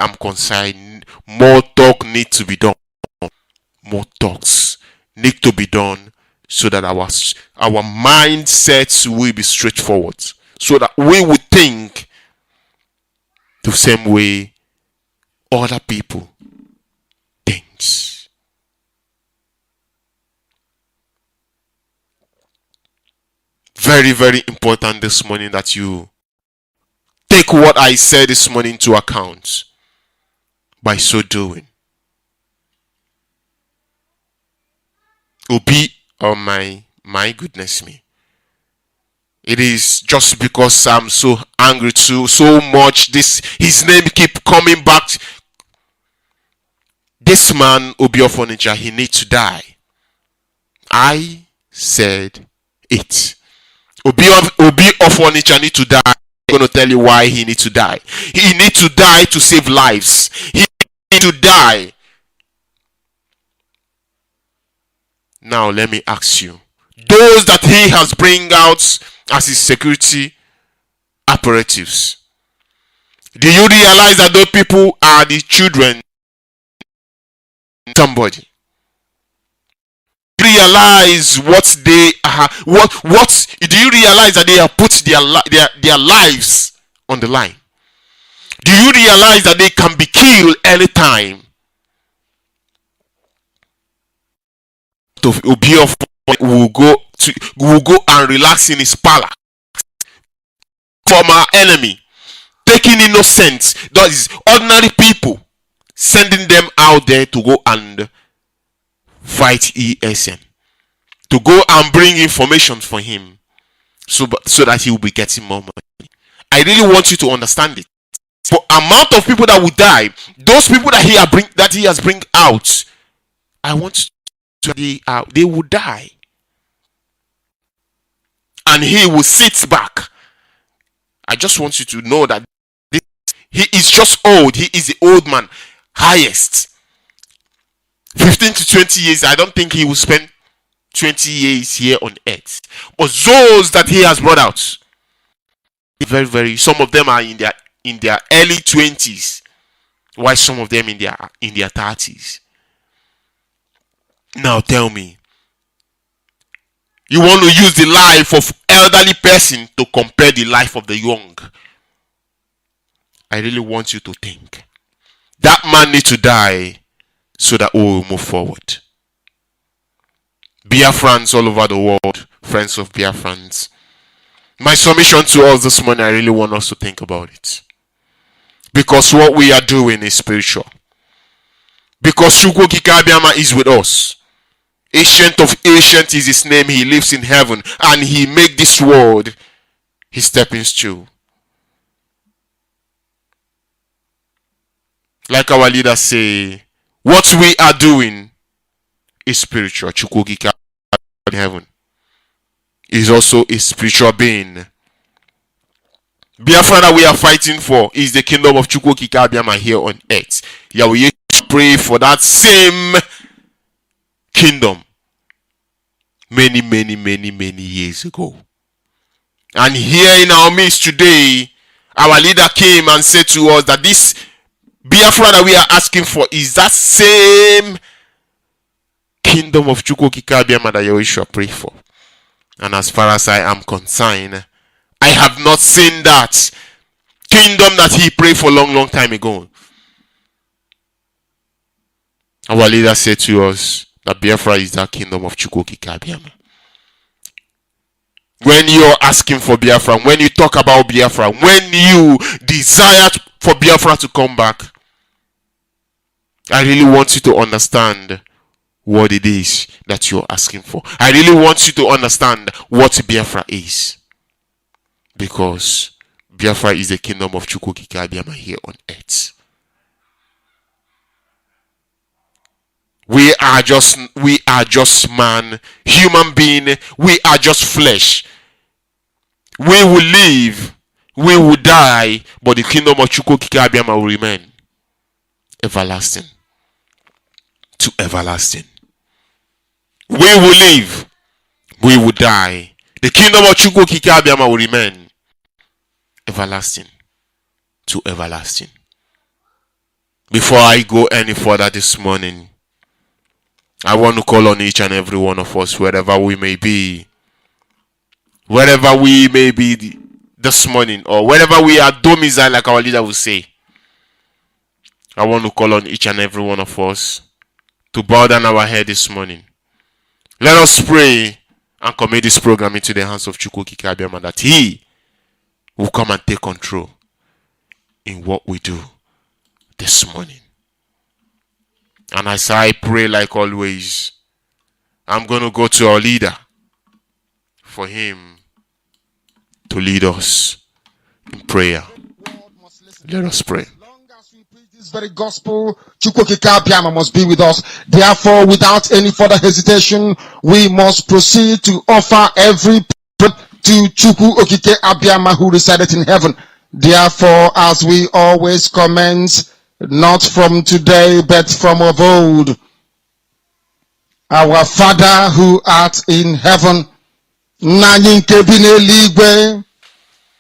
I'm concerned, more talk need to be done. More talks need to be done so that our mindsets will be straightforward, so that we will think the same way other people think. Very, very important this morning that you take what I said this morning into account. By so doing, oh my goodness me, it is just because I'm so angry to so much, his name keep coming back. This man, Obi of Onitsha, he needs to die. I said it. Obi of Onitsha need to die. I'm going to tell you why he needs to die. He needs to die to save lives. He needs to die. Now let me ask you, those that he has bring out as his security operatives, do you realize that those people are the children? Somebody realize what they are. What do you realize that they have put their lives on the line? Do you realize that they can be killed anytime? To Obilo will go and relax in his palace from our enemy, taking innocent, that is ordinary people, sending them out there to go and fight ESN, to go and bring information for him, so that he will be getting more money. I really want you to understand it. For amount of people that will die, those people that he has bring out, I want to they will die, and he will sit back. I just want you to know that he is just old. He is the old man, highest 15 to 20 years. I don't think he will spend 20 years here on earth. But those that he has brought out, very, some of them are in their early 20s, while some of them in their 30s. Now tell me, you want to use the life of elderly person to compare the life of the young? I really want you to think. That man needs to die so that we will move forward. Biafrans all over the world, friends of Biafrans, my submission to us this morning, I really want us to think about it. Because what we are doing is spiritual. Because Chukwu Okike Abiama is with us. Ancient of Ancient is his name. He lives in heaven, and he make this world his stepping stool. Like our leaders say, what we are doing is spiritual. Chukwu Okike in heaven is also a spiritual being. Biafra that we are fighting for is the kingdom of Chukwu Okike Abiama here on earth. Yeah, we used to pray for that same kingdom many years ago. And here in our midst today, our leader came and said to us that this Biafra that we are asking for is that same kingdom of Chukwu Okike Abiama that Yeshua pray for. And as far as I am concerned, I have not seen that kingdom that he prayed for long time ago. Our leader said to us that Biafra is that kingdom of Chukwu Okike Abiama. When you're asking for Biafra, when you talk about Biafra, when you desire for Biafra to come back, I really want you to understand what it is that you're asking for. I really want you to understand what Biafra is. Because Biafra is the kingdom of Chukwu Okike Abiama here on earth. We are just man, human being. We are just flesh. We will live, we will die, but the kingdom of Chukwu Okike Abiama will remain everlasting to everlasting. We will live, we will die. The kingdom of Chukwu Okike Abiama will remain everlasting to everlasting. Before I go any further this morning, I want to call on each and every one of us, wherever we may be. Wherever we may be this morning, or wherever we are domiciled, like our leader will say. I want to call on each and every one of us to bow down our head this morning. Let us pray and commit this program into the hands of Chukwu Okike Abiama, that He will come and take control in what we do this morning. And as I pray, like always, I'm going to go to our leader for him to lead us in prayer. Let us pray. This very gospel, Chukwu Okike Abiama must be with us. Therefore, without any further hesitation, we must proceed to offer every prayer to Chukwu Okike Abiama, who resideth in heaven. Therefore, as we always commence, not from today, but from of old, our Father who art in heaven, nna anyị nke bi n'eluigwe,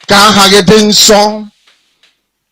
ka aha gị dị nsọ,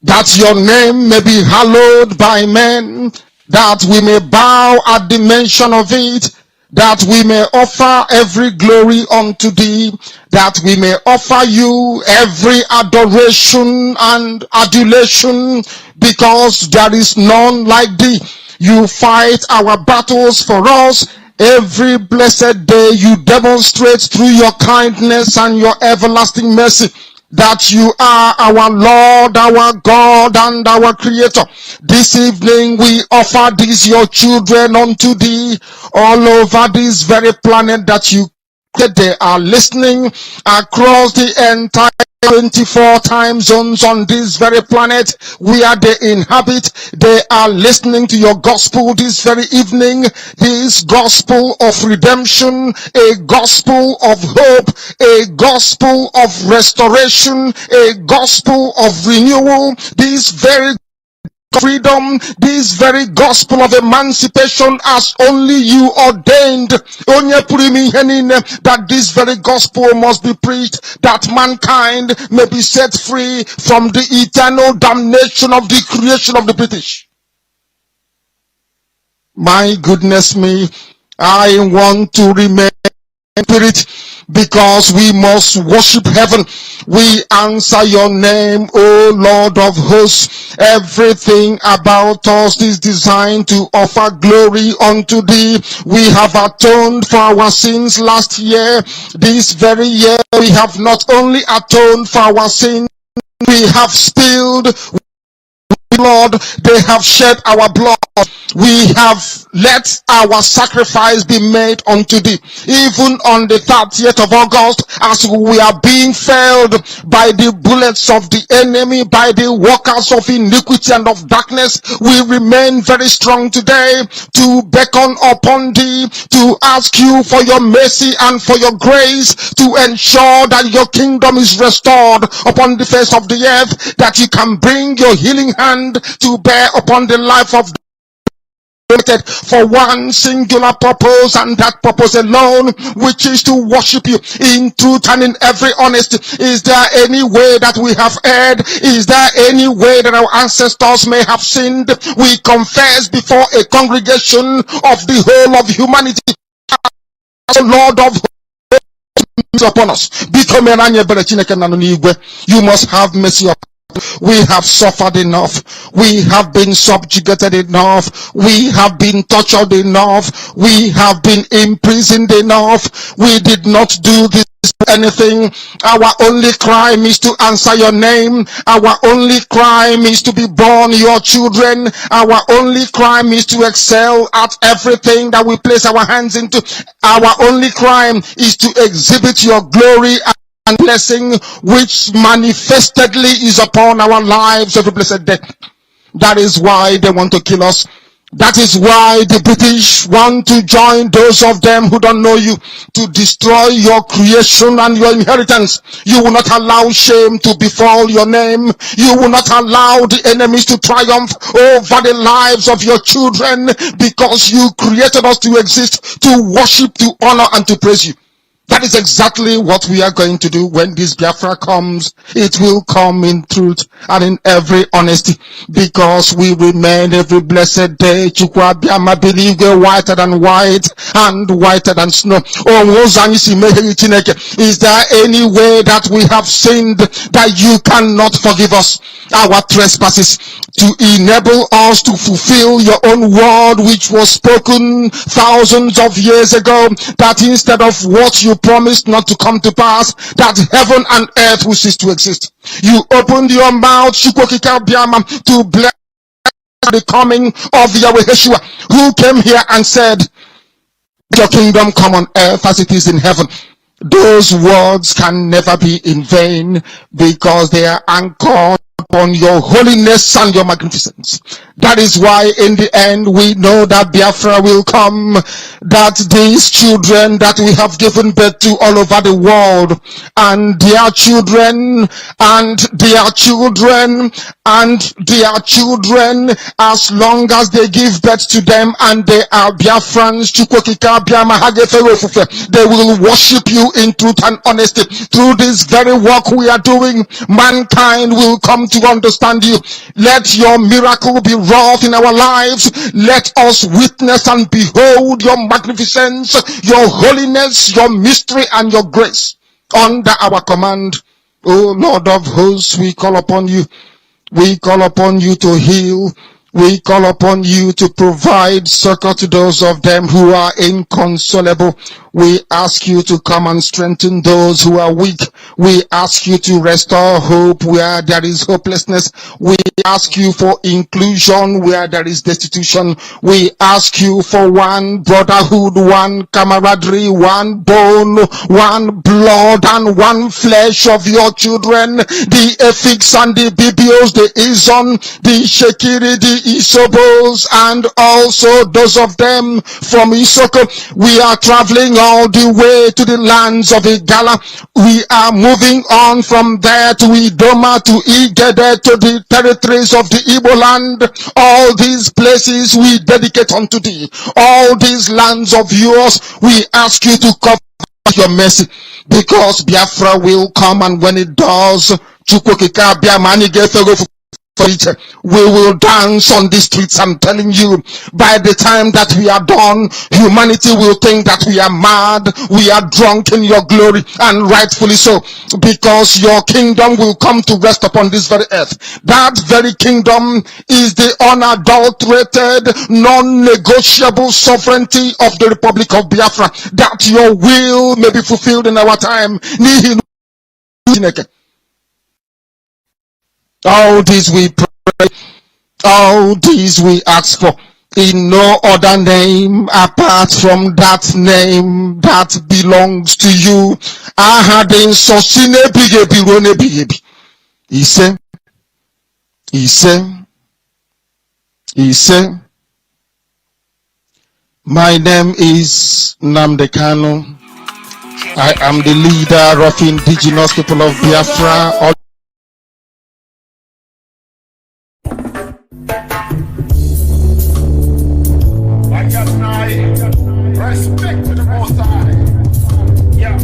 that your name may be hallowed by men, that we may bow at the mention of it, that we may offer every glory unto thee, that we may offer you every adoration and adulation, because there is none like thee. You fight our battles for us. Every blessed day you demonstrate through your kindness and your everlasting mercy that you are our Lord, our God, and our Creator. This evening we offer these your children unto thee all over this very planet that you created. They are listening across the entire 24 time zones on this very planet where they inhabit. They are listening to your gospel this very evening, this gospel of redemption, a gospel of hope, a gospel of restoration, a gospel of renewal, this very freedom, this very gospel of emancipation as only you ordained, that this very gospel must be preached, that mankind may be set free from the eternal damnation of the creation of the British. My goodness me, I want to remain spirit, because we must worship heaven. We answer your name, O Lord of hosts. Everything about us is designed to offer glory unto thee. We have atoned for our sins last year. This very year we have not only atoned for our sins, we have spilled blood. They have shed our blood. We have let our sacrifice be made unto thee. Even on the 30th of August, as we are being felled by the bullets of the enemy, by the workers of iniquity and of darkness, we remain very strong today to beckon upon thee, to ask you for your mercy and for your grace, to ensure that your kingdom is restored upon the face of the earth, that you can bring your healing hand to bear upon the life of for one singular purpose, and that purpose alone, which is to worship you in truth and in every honesty. Is there any way that we have erred? Is there any way that our ancestors may have sinned? We confess before a congregation of the whole of humanity, Lord of upon us. You must have mercy upon us. We have suffered enough. We have been subjugated enough. We have been tortured enough. We have been imprisoned enough. We did not do this anything. Our only crime is to answer your name. Our only crime is to be born your children. Our only crime is to excel at everything that we place our hands into. Our only crime is to exhibit your glory and blessing, which manifestedly is upon our lives every blessed day. That is why they want to kill us. That is why the British want to join those of them who don't know you, to destroy your creation and your inheritance. You will not allow shame to befall your name. You will not allow the enemies to triumph over the lives of your children, because you created us to exist, to worship, to honor, and to praise you. That is exactly what we are going to do when this Biafra comes. It will come in truth and in every honesty, because we remain every blessed day. Chukwabiama believe we're whiter than white and whiter than snow. Is there any way that we have sinned that you cannot forgive us our trespasses, to enable us to fulfill your own word which was spoken thousands of years ago, that instead of what you promised not to come to pass, that heaven and earth will cease to exist? You opened your mouth to bless the coming of Yahweh Yeshua, who came here and said, your kingdom come on earth as it is in heaven. Those words can never be in vain, because they are anchored upon your holiness and your magnificence. That is why in the end we know that Biafra will come, that these children that we have given birth to all over the world, and their children, and their children, and their children, as long as they give birth to them and they are Biafrans, they will worship you in truth and honesty. Through this very work we are doing, mankind will come to understand you. Let your miracle be wrought in our lives. Let us witness and behold your magnificence, your holiness, your mystery, and your grace under our command. O Lord of hosts, we call upon you. We call upon you to heal. We call upon you to provide succor to those of them who are inconsolable. We ask you to come and strengthen those who are weak. We ask you to restore hope where there is hopelessness. We ask you for inclusion where there is destitution. We ask you for one brotherhood, one camaraderie, one bone, one blood, and one flesh of your children. The Efiks and the Bibios, the Izon, the Shekiri, the Isobos, and also those of them from Isoko. We are traveling all the way to the lands of Igala. We are moving on from there to Idoma, to Igede, to the territories of the Igbo land. All these places we dedicate unto thee. All these lands of yours, we ask you to cover your mercy, because Biafra will come, and when it does, we will dance on the streets. I'm telling you, by the time that we are done, humanity will think that we are mad, we are drunk in your glory, and rightfully so, because your kingdom will come to rest upon this very earth. That very kingdom is the unadulterated, non-negotiable sovereignty of the Republic of Biafra, that your will may be fulfilled in our time. All these we pray, all these we ask for, in no other name apart from that name that belongs to you. He said, my name is Namdekano. I am the leader of indigenous people of Biafra. Respect to the Most High. Yeah.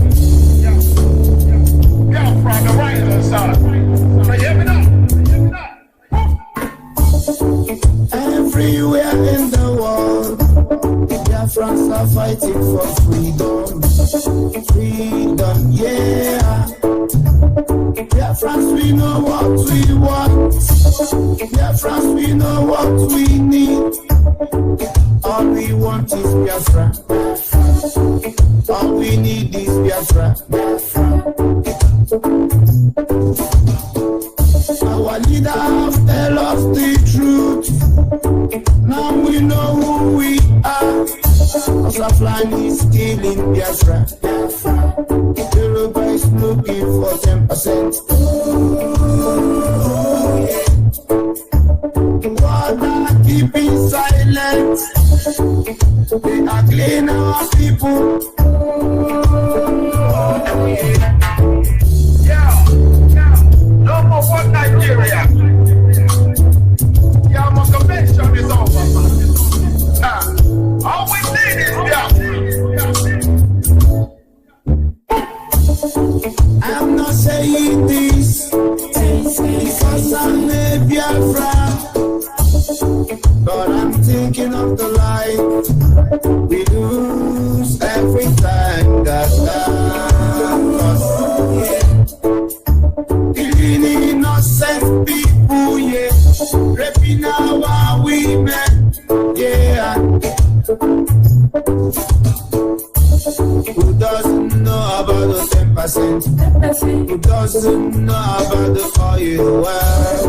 Biafra, the right side. Can you hear me now? Everywhere in the world, Biafrans are fighting for freedom. Freedom, yeah. Biafrans, we know what we want. Biafrans, we know what we need. All we want is Biafra. All we need is Biafra. Our leader have tell us the truth. Now we know who we are. Osaflan is killing Biafra. Yoruba is looking for 10%. What are keeping silent? They are cleaning our people. Yeah. No more one Nigeria. Yeah, my convention is over. All we need is Biafra. but I'm thinking of the life we lose every time that us, killing innocent people, yeah, raping our women, yeah. Who doesn't know about the 10%? Who doesn't know about the oil well?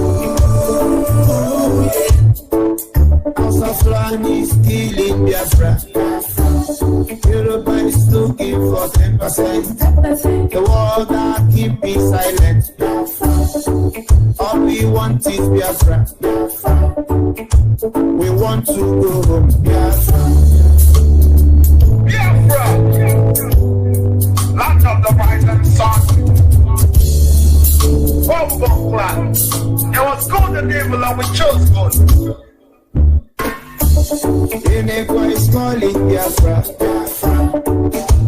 House of Land is killing Biafra. Europe is looking for 10%. The world are keeping silent. All we want is Biafra. We want to go home, Biafra. Biafra, land of the rising sun. Bomb clan. It was God the devil and we chose God. Inekwa is calling Biafra.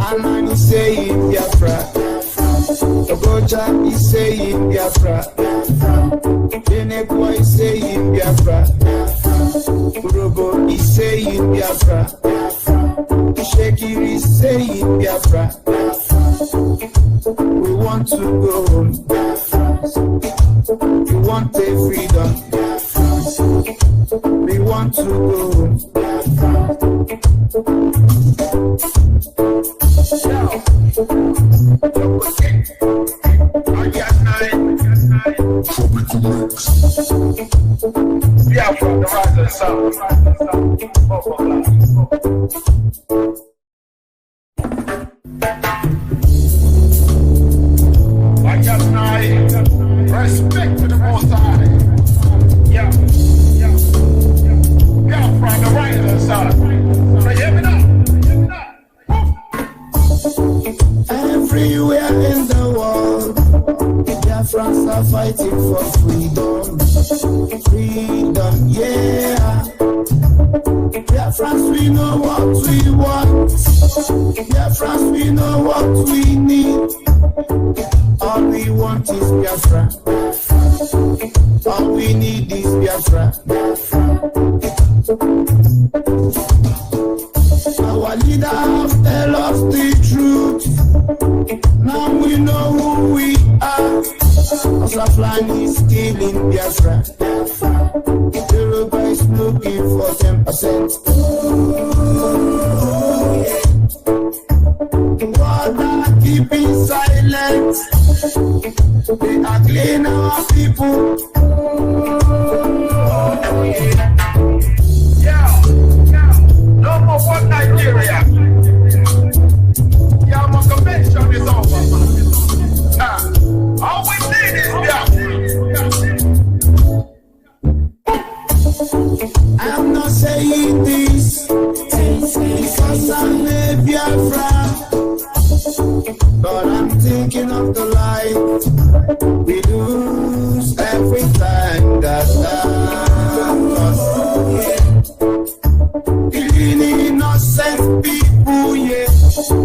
Anan is saying Biafra. Ogoja is saying Biafra. Inekwa is saying Biafra. Urobo is saying Biafra. Shekiri is saying Biafra. We want to go home. We want a freedom. We want to go home. Biafra, the rising sun. Respect to the Most High. Yeah. Biafra, the rising sun. So hear me now. Everywhere in the world, Biafrans are fighting for freedom. Freedom, yeah. Biafrans, we know what we want. Biafrans, we know what we need. All we want is Biafra. All we need is Biafra. Our leader have tell us the truth. Now we know who we are. Asaflan is killing Biafra. Yoruba is looking for 10%. What are keeping silent? They are killing our people. Yeah. No more one Nigeria. Yeah, my convention is over. All we need is I'm not saying this because I'm a Biafra, but I'm thinking of the life we lose every time that us, killing innocent people, yeah,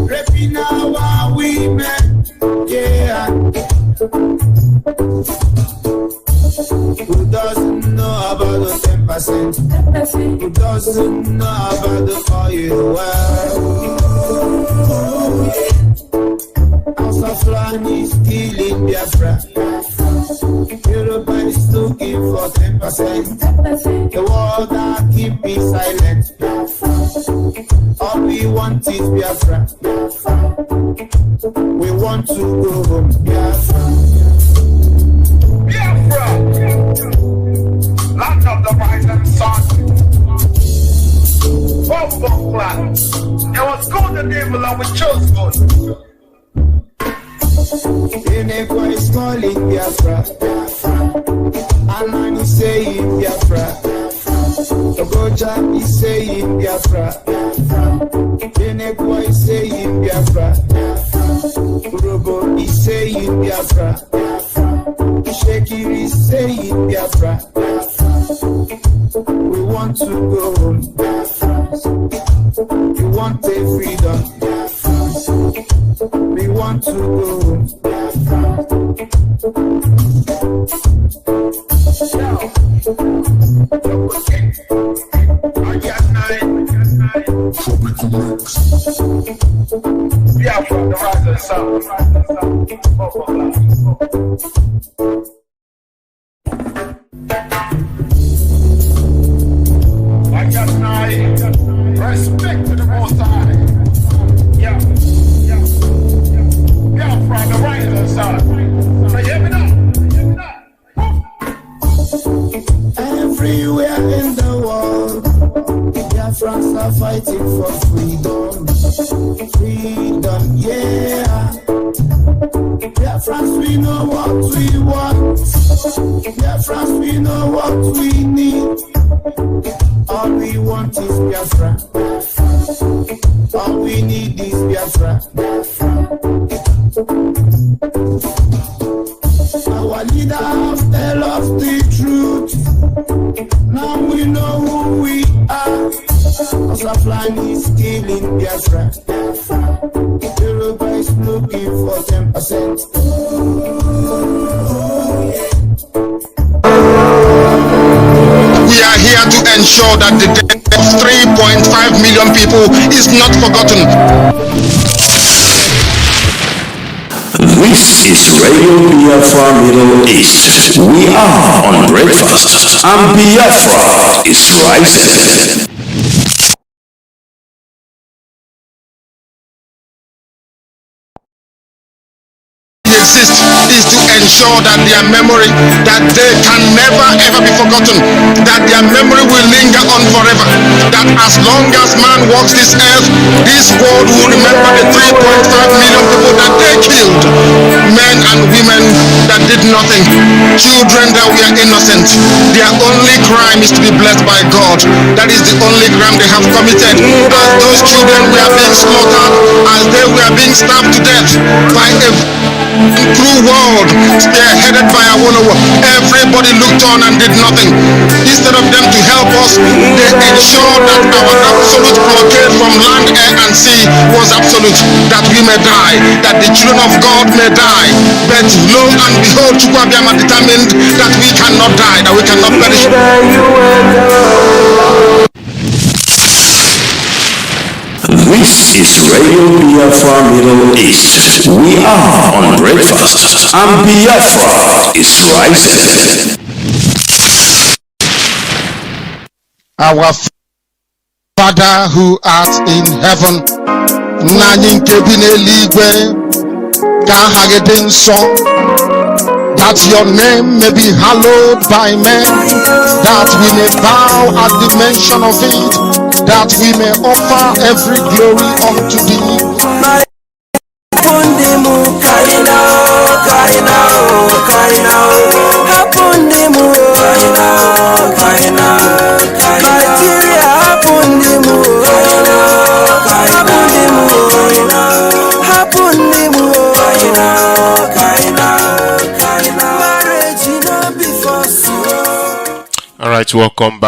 raping our women, yeah. Who doesn't know about the 10%? Who doesn't know about the oil well? House of Land is killing Biafra. Yoruba is looking for 10%. The world are keeping silent. All we want is Biafra. We want to go home, Biafra. Biafra, land of the rising sun. Bomb clan. It was God the devil and we chose God. Inekwa is calling Biafra. Anan is saying Biafra. Ogoja is saying Biafra. Inekwa is saying Biafra. Urobo is saying Biafra. Shekiri is saying Biafra. We want to go home. We want a freedom. We want to go home. Yeah. Biafra, the rise of the sun. I got respect to the Most High. Yeah. Biafra, the rise of the sun. So hear me now. Everywhere in the world, Biafrans are fighting for freedom. Freedom, yeah. Biafrans, we know what we want. Biafrans, we know what we need. All we want is Biafra. All we need is Biafra. Our leader have tell us the truth. Now we know who we are. Asaflan is killing Biafra. Yoruba is looking for 10%. We are here to ensure that the death of 3.5 million people is not forgotten. This is Radio Biafra Middle East. We are on breakfast, and Biafra is rising. Exist is to ensure that their memory, that they can never ever be forgotten, that their memory will linger on forever, that as long as man walks this earth, this world will remember the 3.5 million people that they killed, men and women that did nothing, children that were innocent. Their only crime is to be blessed by God. That is the only crime they have committed. As those children were being slaughtered, as they were being stabbed to death by a cruel world spearheaded by Awolowo, everybody looked on and did nothing. Instead of them to help us, they ensured that our absolute blockade from land, air and sea was absolute, that we may die, that the children of God may die. But lo and behold, Chukwuabiama determined that we cannot die, that we cannot perish. This is Radio Biafra Middle East. We are on breakfast, and Biafra is rising. Our Father who art in heaven, Nani nkebine ligwe, kahagede nso, that your name may be hallowed by men, that we may bow at the mention of it, that we may offer every glory unto thee. Alright, welcome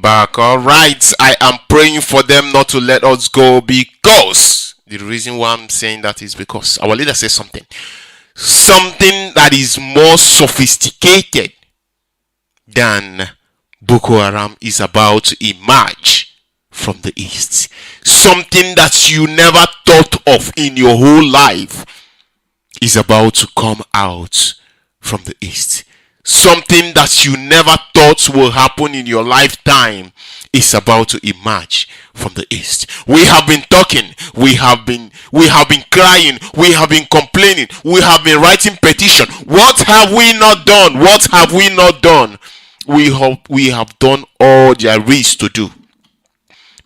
back. Alright, I am praying for them not to let us go, because the reason why I'm saying that is because our leader says something that is more sophisticated than Boko Haram is about to emerge from the east. Something that you never thought of in your whole life is about to come out from the east. Something that you never thought will happen in your lifetime is about to emerge from the east. We have been talking, we have been crying, we have been complaining, we have been writing petition. What have we not done? What have we not done? We have done all there is to do.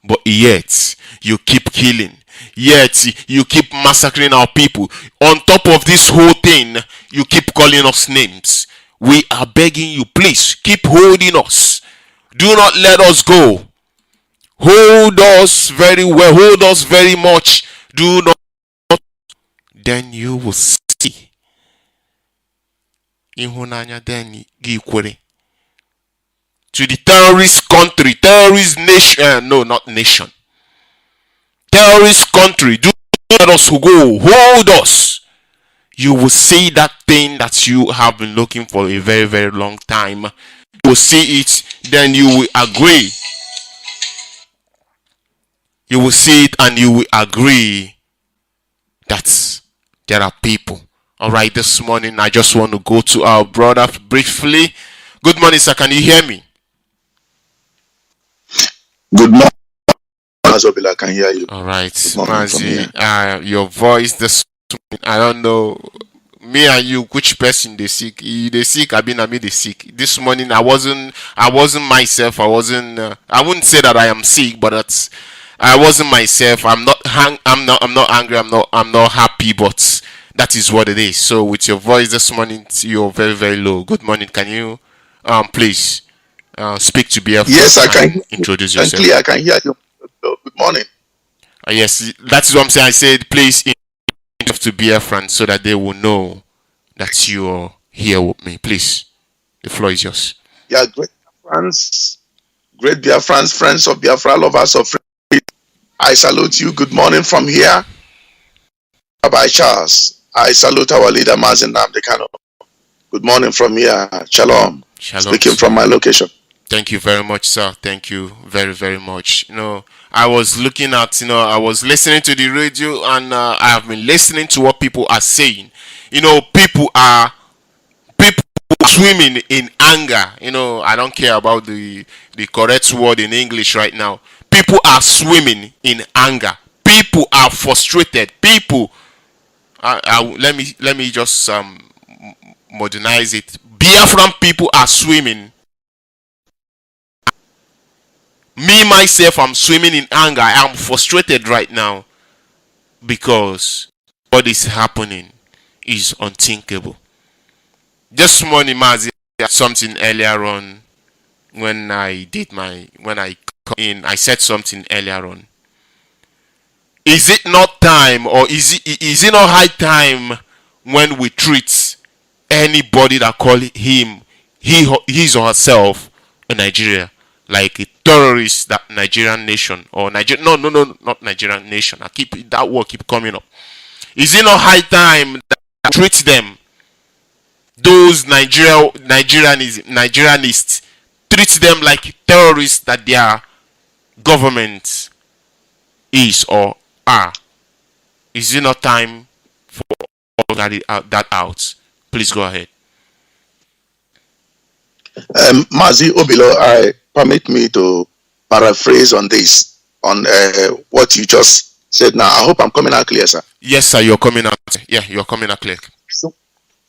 But yet you keep killing. Yet you keep massacring our people. On top of this whole thing, you keep calling us names. We are begging you, please keep holding us. Do not let us go. Hold us very well. Hold us very much. Do not. Then you will see. Ihunanya then gikwere. To the terrorist country, terrorist nation. No, not nation. Terrorist country. Do not let us go. Hold us. You will see that thing that you have been looking for a very, very long time. You will see it, then you will agree. you will see it and you will agree that there are people. All right, this morning I just want to go to our brother briefly. Good morning, sir. Can you hear me? Good morning, Obilo. I can hear you. All right, Mazi, your voice this morning, I don't know. Me and you, which person they sick? You they sick? I mean, they sick. This morning I wasn't myself. I wouldn't say that I am sick, but I wasn't myself. I'm not angry. I'm not happy. But that is what it is. So with your voice this morning, you're very very low. Good morning. Can you, please, speak to BF? Yes, I can. Introduce yourself. I can hear you. Good morning. Yes, that is what I'm saying. I said, please to BF so that they will know that you are here with me. Please, the floor is yours. Yeah, great Biafrans, friends of Biafra, lovers of freedom. I salute you. Good morning from here, Rabbi Charles. I salute our leader, Mazi. Good morning from here. Shalom. Speaking from my location. Thank you very much, sir. Thank you very, very much. I was looking at, I was listening to the radio, and I have been listening to what people are saying. People are swimming in anger. I don't care about the correct word in English right now. People are swimming in anger. People are frustrated. People, let me just modernize it. Biafran people are swimming. Me, myself, I'm swimming in anger. I am frustrated right now because what is happening is unthinkable. This morning, Mazi, I said something earlier on when I come in. I said something earlier on. Is it not time, or is it not high time when we treat anybody that call him, his or herself a Nigeria, like a terrorist, that Nigerian nation, or Nigeria? No, not Nigerian nation. That word keep coming up. Is it not high time that we treat them, those Nigerianists, treat them like terrorists that their government is or are? Is it not time for all that out? Please go ahead. Mazi Obilo, permit me to paraphrase on this, on what you just said now. I hope I'm coming out clear, sir. Yes, sir, you're coming out. Yeah, you're coming out clear. So,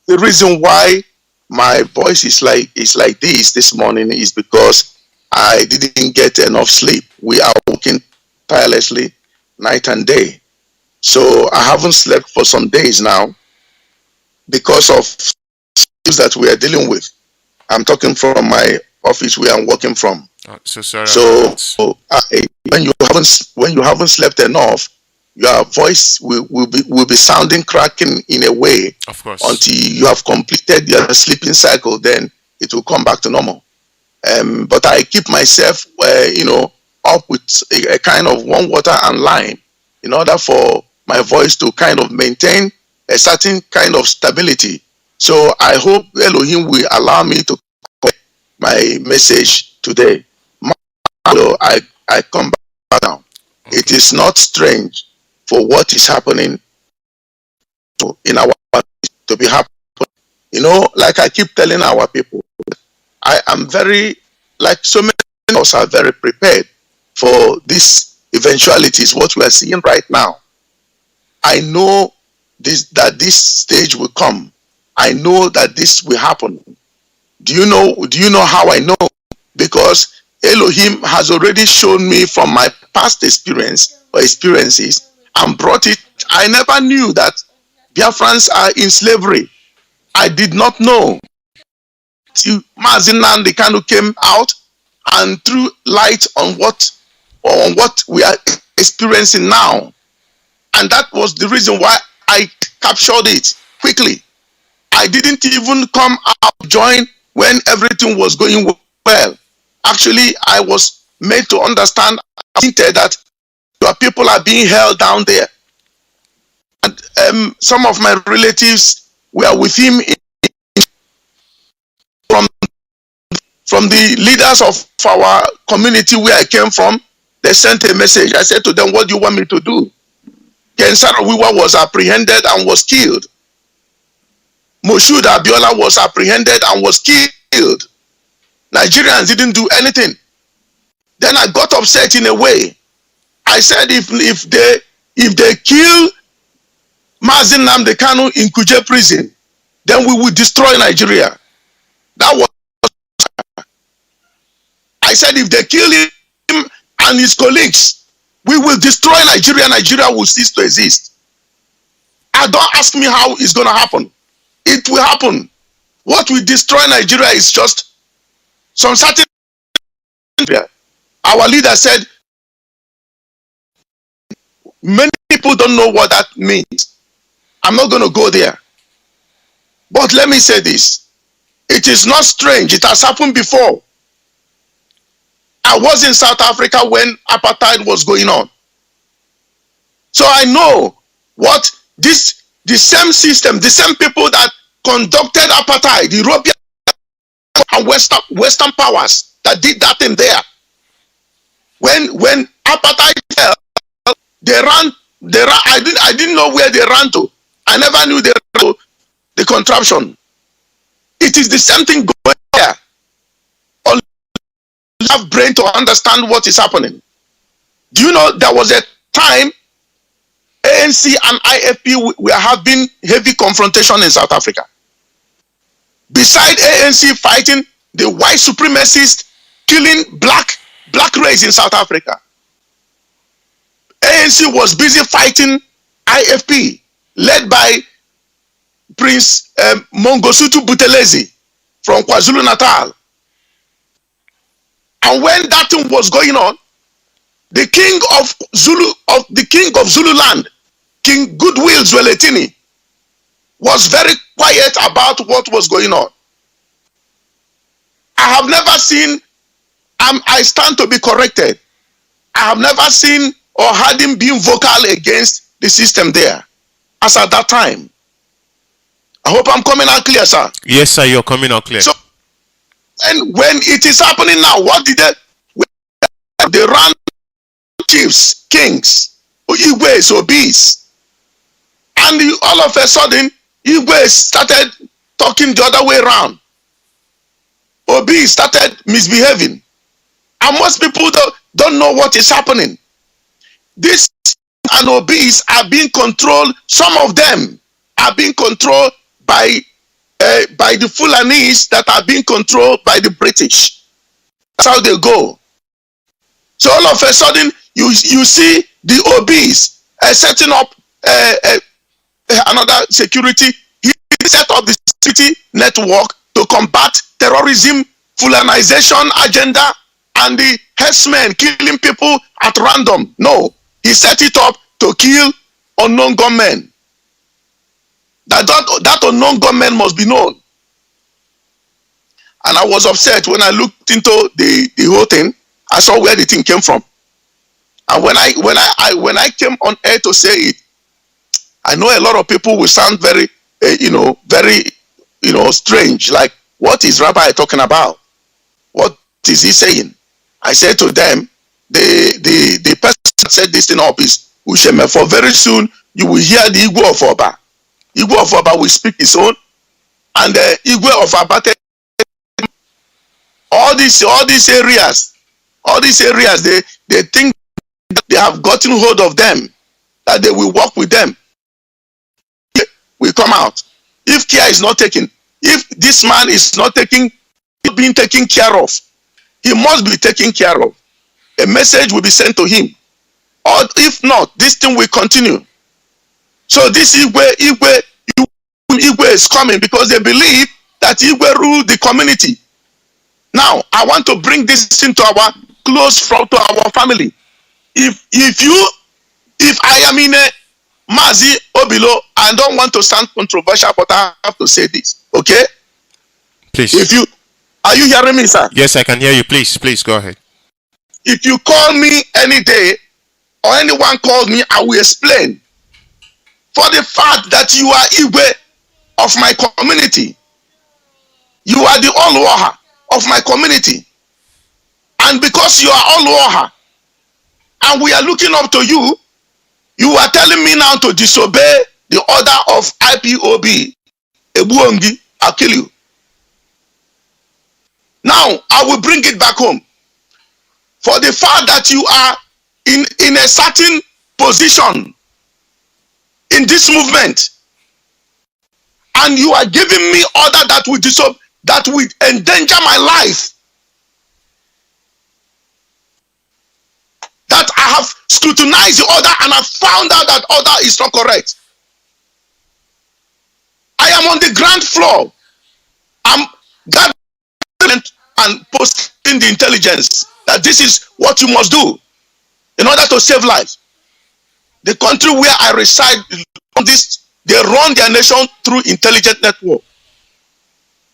the reason why my voice is like this morning is because I didn't get enough sleep. We are working tirelessly night and day. So I haven't slept for some days now because of issues that we are dealing with. I'm talking from my office where I'm working from. Oh, so sorry. So when you haven't slept enough, your voice will be sounding cracking in a way. Of course. Until you have completed your sleeping cycle, then it will come back to normal. But I keep myself, up with a kind of warm water and lime in order for my voice to kind of maintain a certain kind of stability. So I hope Elohim will allow me to my message today. I come back now. Okay. It is not strange for what is happening in our country to be happening. Like I keep telling our people, I am very, like so many of us are very prepared for these eventualities, what we are seeing right now. I know that this stage will come. I know that this will happen. Do you know how I know? Because Elohim has already shown me from my past experiences and brought it. I never knew that Biafrans are in slavery. I did not know. Mazi Nnamdi Kanu came out and threw light on what we are experiencing now. And that was the reason why I captured it quickly. I didn't even come out join when everything was going well. Actually, I was made to understand that your people are being held down there. And some of my relatives were with him from the leaders of our community where I came from. they sent a message. I said to them, what do you want me to do? Ken Saro-Wiwa was apprehended and was killed. Moshood Abiola was apprehended and was killed. Nigerians didn't do anything. Then I got upset in a way. I said, if they kill Mazi Nnamdi Kanu in Kuje prison, then we will destroy Nigeria. That was. I said, if they kill him and his colleagues, we will destroy Nigeria. Nigeria will cease to exist. Don't ask me how it's going to happen. It will happen. What will destroy Nigeria is just some certain. Our leader said, many people don't know what that means. I'm not going to go there. But let me say this. It is not strange. It has happened before. I was in South Africa when apartheid was going on. So I know what the same system, the same people that conducted apartheid, European and Western powers that did that in there. When apartheid fell, they ran. I didn't know where they ran to. I never knew they ran to the contraption. It is the same thing going there. Only you have brain to understand what is happening. Do you know there was a time ANC and IFP were having heavy confrontation in South Africa? Beside ANC fighting the white supremacists killing black race in South Africa, ANC was busy fighting IFP, led by Prince Mangosuthu Buthelezi from KwaZulu-Natal. And when that thing was going on, the king of Zululand, King Goodwill Zwelithini, was very quiet about what was going on. I have never seen, I stand to be corrected, I have never seen or heard him being vocal against the system there as at that time. I hope I'm coming out clear, sir. Yes, sir, you're coming out clear. So, and when it is happening now, what did they ran chiefs, kings, Igwes, Obis, and all of a sudden, Igwes started talking the other way around. Obi started misbehaving, and most people don't know what is happening. This and Obis are being controlled. Some of them are being controlled by the Fulanis that are being controlled by the British. That's how they go. So all of a sudden, you see the Obis setting up another security. He set up the security network to combat terrorism, Fulanization agenda, and the herdsmen killing people at random. No, he set it up to kill unknown gunmen. That unknown gunmen must be known. And I was upset when I looked into the whole thing. I saw where the thing came from. And when I came on air to say it, I know a lot of people will sound very strange. Like, what is Rabbi talking about? What is he saying? I said to them, the person that set this thing up is Uchenna. For very soon, you will hear the Igwe of Oba. Igwe of Oba will speak his own, and the Igwe of Abate. All these areas, they think they have gotten hold of them, that they will work with them. We come out. If care is not taken, if this man is not being taken care of, he must be taken care of. A message will be sent to him. Or if not, this thing will continue. So this Igwe is coming because they believe that Igwe rule the community. Now, I want to bring this into our close front to our family. If I am in a Mazi, Obilo, I don't want to sound controversial, but I have to say this, okay? Please. Are you hearing me, sir? Yes, I can hear you. Please go ahead. If you call me any day, or anyone calls me, I will explain. For the fact that you are Igwe of my community, you are the Oluoha of my community, and because you are Oluoha, and we are looking up to you, you are telling me now to disobey the order of IPOB. Ebuongi, I'll kill you. Now, I will bring it back home. For the fact that you are in a certain position in this movement, and you are giving me order that will endanger my life, that I have scrutinized the order and I found out that order is not correct. I am on the ground floor. I'm gathering and posting the intelligence that this is what you must do in order to save lives. The country where I reside, they run their nation through intelligent network.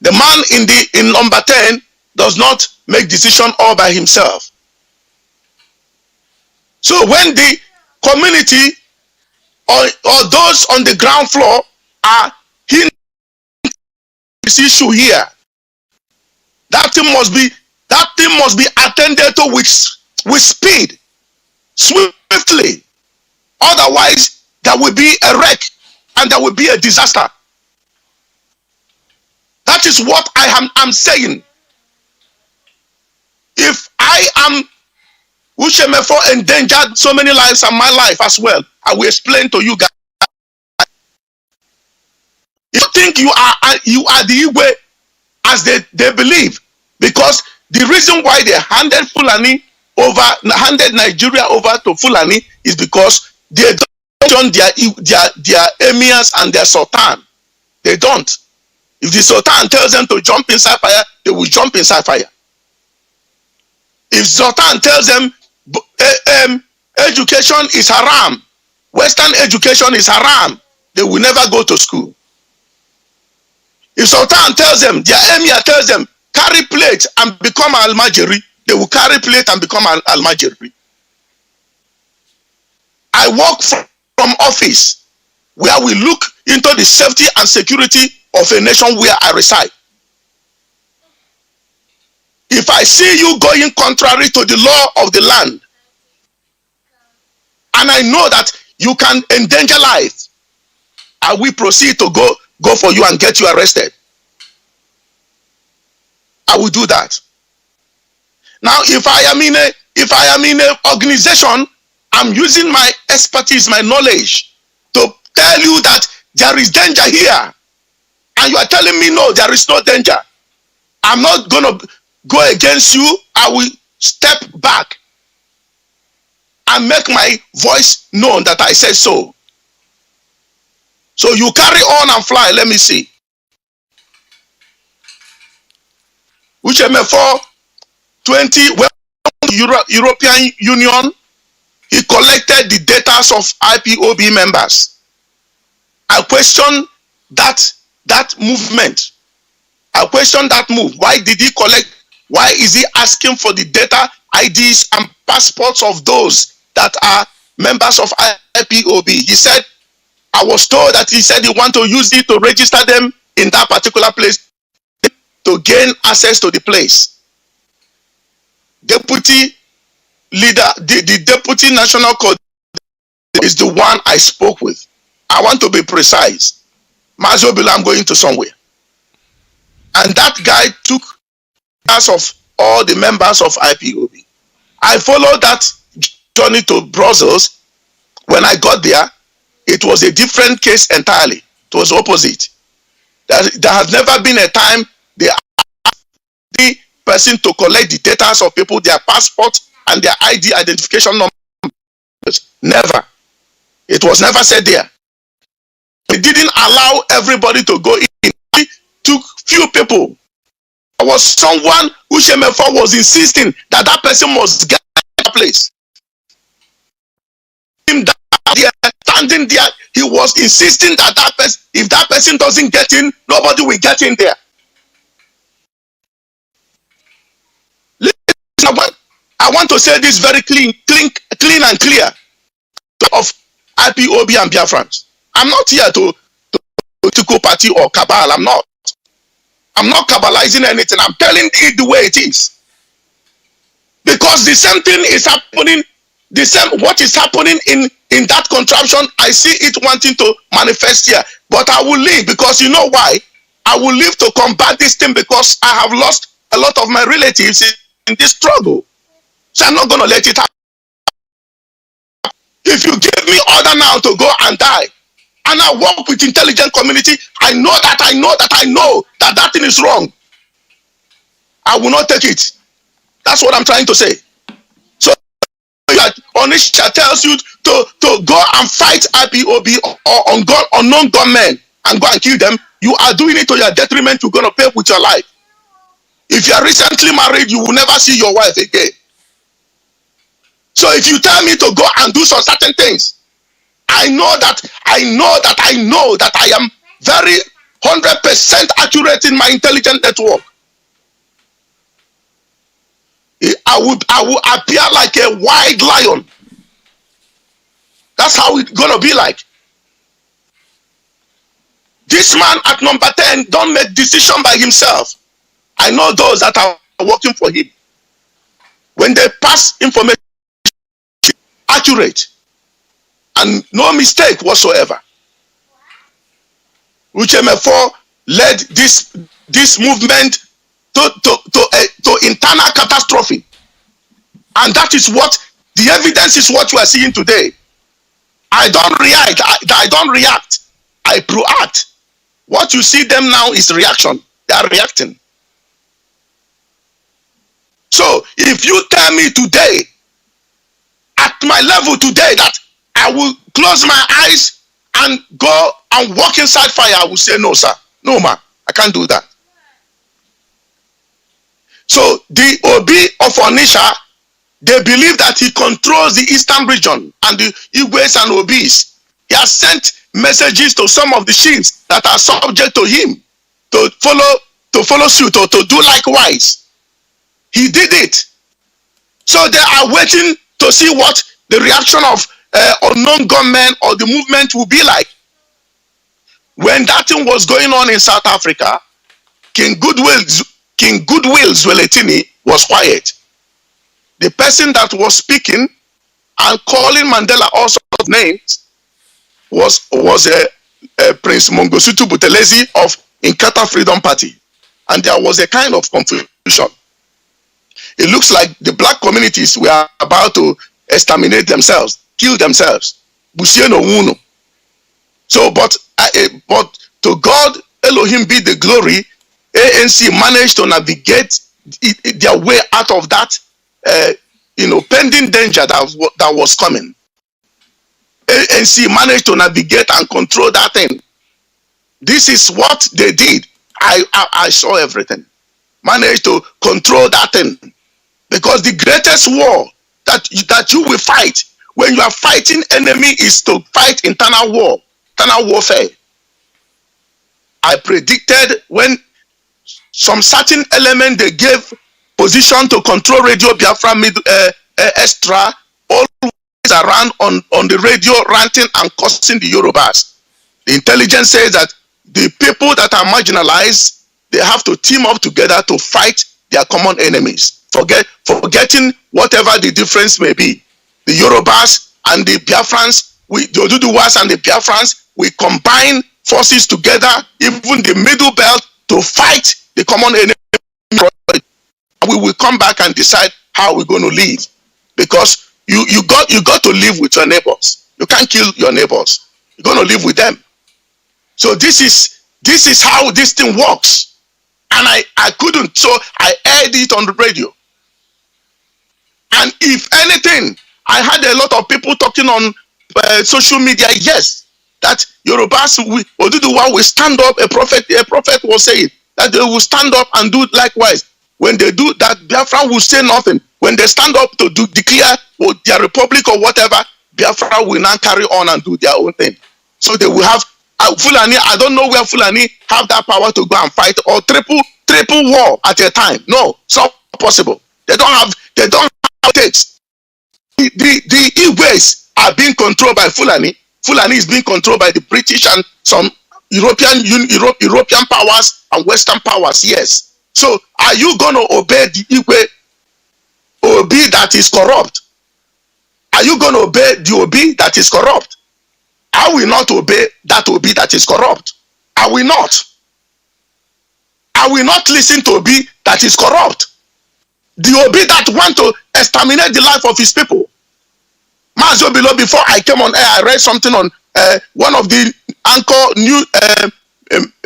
The man in number 10 does not make decision all by himself. So when the community or those on the ground floor are hindering this issue here, that thing must be attended to with speed, swiftly. Otherwise, there will be a wreck and there will be a disaster. That is what I'm saying. If I am Uchenna endangered so many lives and my life as well, I will explain to you guys. You think you are the Igwe as they believe, because the reason why they handed Nigeria over to Fulani is because they don't their emirs and their sultan. They don't. If the sultan tells them to jump inside fire, they will jump inside fire. If sultan tells them education is haram, Western education is haram, they will never go to school. If sultan tells them, their emir tells them, carry plate and become al-majiri, they will carry plate and become al-majiri. I work from office where we look into the safety and security of a nation where I reside. If I see you going contrary to the law of the land, and I know that you can endanger life, I will proceed to go for you and get you arrested. I will do that. Now, if I am in an organization, I'm using my expertise, my knowledge to tell you that there is danger here, and you are telling me no, there is no danger. I'm not going to go against you. I will step back and make my voice known that I said so. So you carry on and fly. Let me see. Uchenna 20, when the European Union, he collected the data of IPOB members. I question that movement. I question that move. Why did he collect? Why is he asking for the data, IDs, and passports of those that are members of IPOB? He said, I was told that he said he want to use it to register them in that particular place to gain access to the place. Deputy leader, the deputy national coordinator is the one I spoke with. I want to be precise. Mazi, Obilo, I'm going to somewhere. And that guy took us of all the members of IPOB. I followed that journey to Brussels. When I got there, it was a different case entirely. It was opposite. There has never been a time they asked the person to collect the data of people, their passport and their ID identification numbers. Never. It was never said there. It didn't allow everybody to go in. It took few people. There was someone who was insisting that that person must get a place. Standing there, he was insisting that person, if that person doesn't get in, nobody will get in there. I want to say this very clean and clear of IPOB and Biafrans. I'm not here to go party or cabal. I'm not cabalizing anything. I'm telling it the way it is. Because the same thing is happening The same, what is happening in that contraption, I see it wanting to manifest here. But I will leave, because you know why? I will leave to combat this thing, because I have lost a lot of my relatives in this struggle. So I'm not going to let it happen. If you give me order now to go and die, and I work with intelligent community, I know that thing is wrong, I will not take it. That's what I'm trying to say. So Onisha tells you to go and fight IPOB or unknown gunmen and go and kill them. You are doing it to your detriment. You're going to pay with your life. If you are recently married, you will never see your wife again. So if you tell me to go and do some certain things, I know that I am very 100% accurate in my intelligent network. I will appear like a wild lion. That's how it's gonna be like. This man at number 10 don't make decision by himself. I know those that are working for him. When they pass information, accurate and no mistake whatsoever. Uchenna led this movement to internal catastrophe, and that is what the evidence is. What you are seeing today. I don't react. I don't react. I proact. What you see them now is reaction. They are reacting. So if you tell me today, at my level today, that I will close my eyes and go and walk inside fire, I will say no, sir. No, man. I can't do that. So the Obi of Onisha, they believe that he controls the eastern region and the Igwes and Obis. He has sent messages to some of the chiefs that are subject to him to follow suit or to do likewise. He did it. So they are waiting to see what the reaction of unknown gunmen or the movement will be like. When that thing was going on in South Africa, King Goodwill Zwelithini was quiet. The person that was speaking and calling Mandela all sorts of names was Prince Mangosuthu Buthelezi of Inkatha Freedom Party. And there was a kind of confusion. It looks like the black communities were about to exterminate themselves, kill themselves. Busieno Wuno. So, but to God, Elohim be the glory, ANC managed to navigate their way out of that, pending danger that was coming. ANC managed to navigate and control that thing. This is what they did. I saw everything. Managed to control that thing. Because the greatest war that you will fight when you are fighting enemy is to fight internal warfare. I predicted when some certain element they gave position to control Radio Biafra extra, always around on the radio ranting and cursing the Yorubas. The intelligence says that the people that are marginalized, they have to team up together to fight their common enemies. Forgetting whatever the difference may be. The Yorubas and the Biafrans, the Oduduwas and the Biafrans, we combine forces together, even the middle belt, to fight the common enemy. We will come back and decide how we're going to live. Because you got to live with your neighbors. You can't kill your neighbors. You're going to live with them. So this is how this thing works. And I couldn't, so I aired it on the radio. And if anything, I had a lot of people talking on social media, yes, that Yorubas, Oduduwa will stand up. A prophet was saying that they will stand up and do likewise. When they do that, Biafra will say nothing. When they stand up to declare their republic or whatever, Biafra will now carry on and do their own thing. So they will have Fulani. I don't know where Fulani have that power to go and fight or triple war at a time. No, it's not possible. They don't have takes. The Igwes are being controlled by Fulani. Fulani is being controlled by the British and some European powers and Western powers. Yes. So are you going to obey the Igwe Obi that is corrupt? Are you going to obey the Obi that is corrupt? I will not obey that Obi that is corrupt. I will not. I will not listen to Obi that is corrupt. The Obi that want to exterminate the life of his people. Mazi Obilo, before I came on air, I read something on one of the anchor new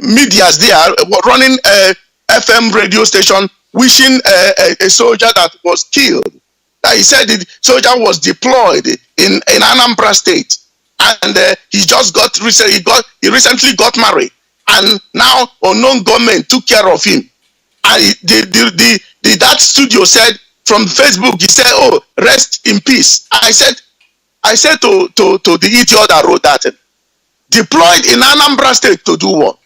medias there, running a FM radio station, wishing a soldier that was killed. That he said the soldier was deployed in Anambra State, and he recently got married, and now unknown government took care of him. And that studio said from Facebook, he said, "Oh, rest in peace." I said to the idiot that wrote that, deployed in Anambra State to do what?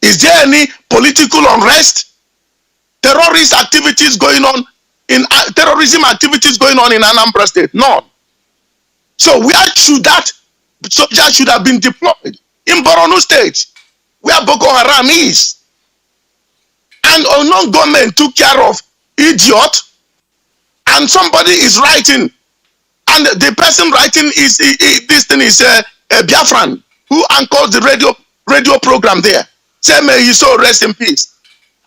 Is there any political unrest, terrorism activities going on in Anambra State? None. So where should that soldier should have been deployed? In Borno State, where Boko Haram is. And unknown government took care of idiot, and somebody is writing, and the person writing is this thing is a Biafran who anchors the radio program there. Say, may his soul rest in peace.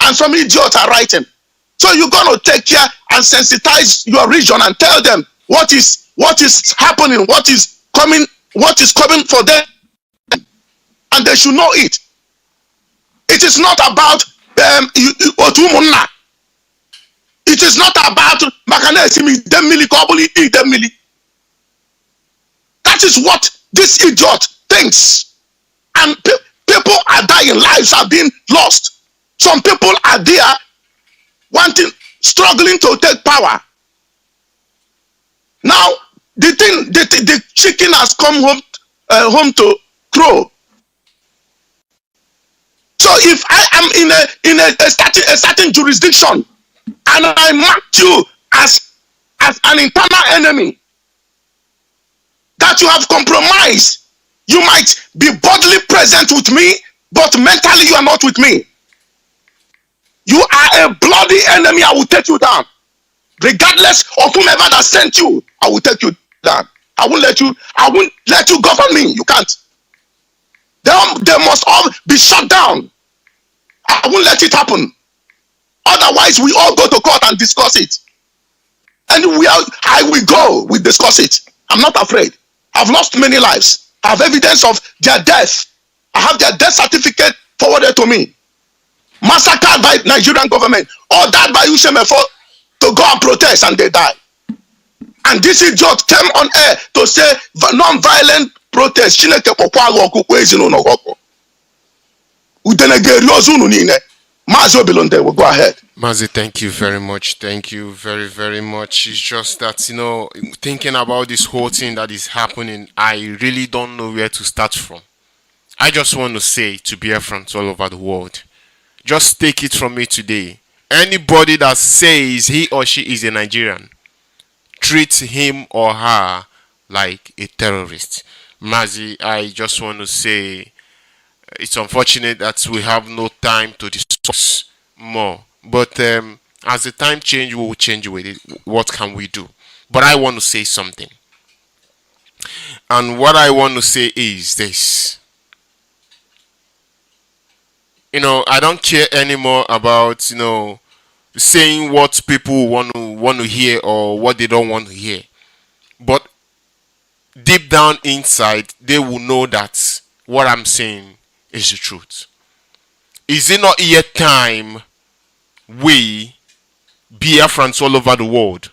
And some idiots are writing. So you're gonna take care and sensitize your region and tell them what is happening, what is coming for them, and they should know it. It is not about it is not about that is what this idiot thinks. And people are dying, lives are being lost. Some people are there struggling to take power. Now the chicken has come home to crow. So if I am in a certain jurisdiction and I mark you as an internal enemy that you have compromised, you might be bodily present with me, but mentally you are not with me. You are a bloody enemy. I will take you down. Regardless of whomever that sent you, I will take you down. I won't let you govern me. You can't. They must all be shut down. I won't let it happen. Otherwise, we all go to court and discuss it. And I will go, we discuss it. I'm not afraid. I've lost many lives. I have evidence of their death. I have their death certificate forwarded to me. Massacred by Nigerian government, or died by Uchenna to go and protest, and they die. And this idiot came on air to say non-violent protest. Go ahead. Mazi, thank you very much. Thank you very, very much. It's just that, thinking about this whole thing that is happening, I really don't know where to start from. I just want to say to Biafrans all over the world, just take it from me today. Anybody that says he or she is a Nigerian, treat him or her like a terrorist. Mazi, I just want to say it's unfortunate that we have no time to discuss more. But as the time changes, we will change with it. What can we do? But I want to say something. And what I want to say is this. I don't care anymore about, saying what people want to hear or what they don't want to hear. But deep down inside, they will know that what I'm saying is the truth. Is it not yet time we, Biafrans all over the world,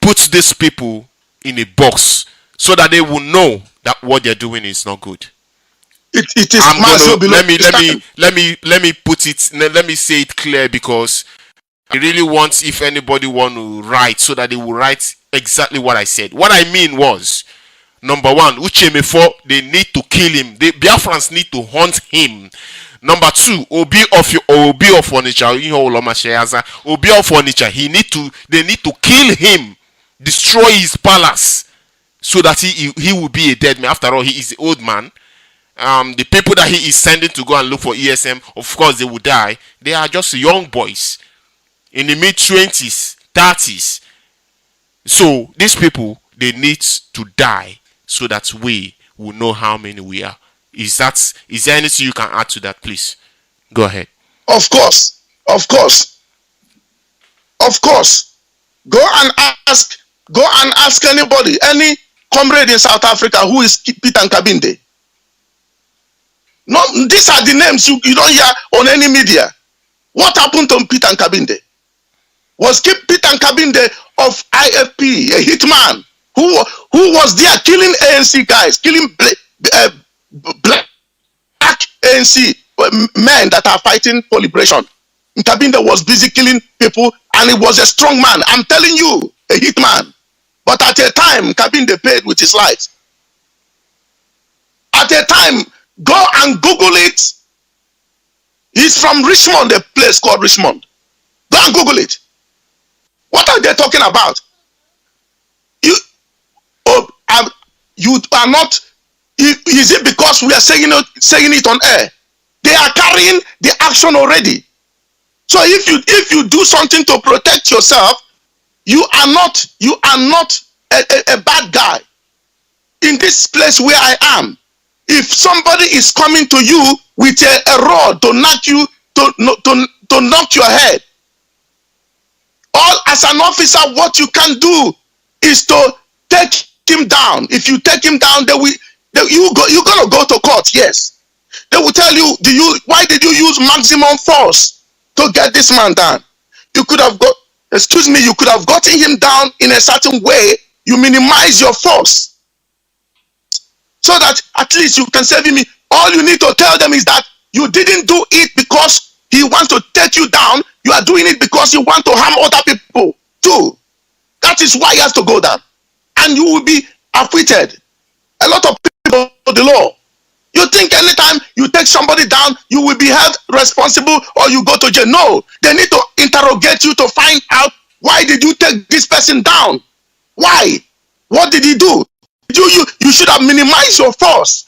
put these people in a box so that they will know that what they're doing is not good? It is let me put it, let me say it clear, because I really want, if anybody want to write, so that they will write exactly what I said. What I mean was, number one, Uchenna, they need to kill him. The Biafrans need to hunt him. Number two, Obi of Onitsha, Obi of Onitsha, they need to kill him, destroy his palace, so that he will be a dead man. After all, he is an old man. The people that he is sending to go and look for ESM, of course, they will die. They are just young boys in the mid-20s, 30s. So these people, they need to die so that we will know how many we are. Is there anything you can add to that, please? Go ahead. Of course. Go and ask anybody, any comrade in South Africa who is Peter Nkabinde. No, these are the names you don't hear on any media. What happened to Peter Nkabinde? Was Peter Nkabinde of IFP, a hitman who was there killing ANC guys, killing black ANC men that are fighting for liberation. Nkabinde was busy killing people, and he was a strong man. I'm telling you, a hitman. But at a time, Nkabinde paid with his life. At a time, go and Google it. He's from Richmond, a place called Richmond. Go and Google it. What are they talking about? You are not. Is it because we are saying it on air? They are carrying the action already. So if you do something to protect yourself, you are not a bad guy. In this place where I am, if somebody is coming to you with a rod to knock you to knock your head, all as an officer, what you can do is to take him down. If you take him down, you're gonna go to court. Yes, they will tell you, why did you use maximum force to get this man down? You could have gotten him down in a certain way. You minimize your force so that at least you can save him. All you need to tell them is that you didn't do it because he wants to take you down. You are doing it because you want to harm other people too. That is why you have to go down, and you will be acquitted. A lot of people know the law. You think anytime you take somebody down, you will be held responsible or you go to jail. No, they need to interrogate you to find out, why did you take this person down? Why? What did he do? You should have minimized your force.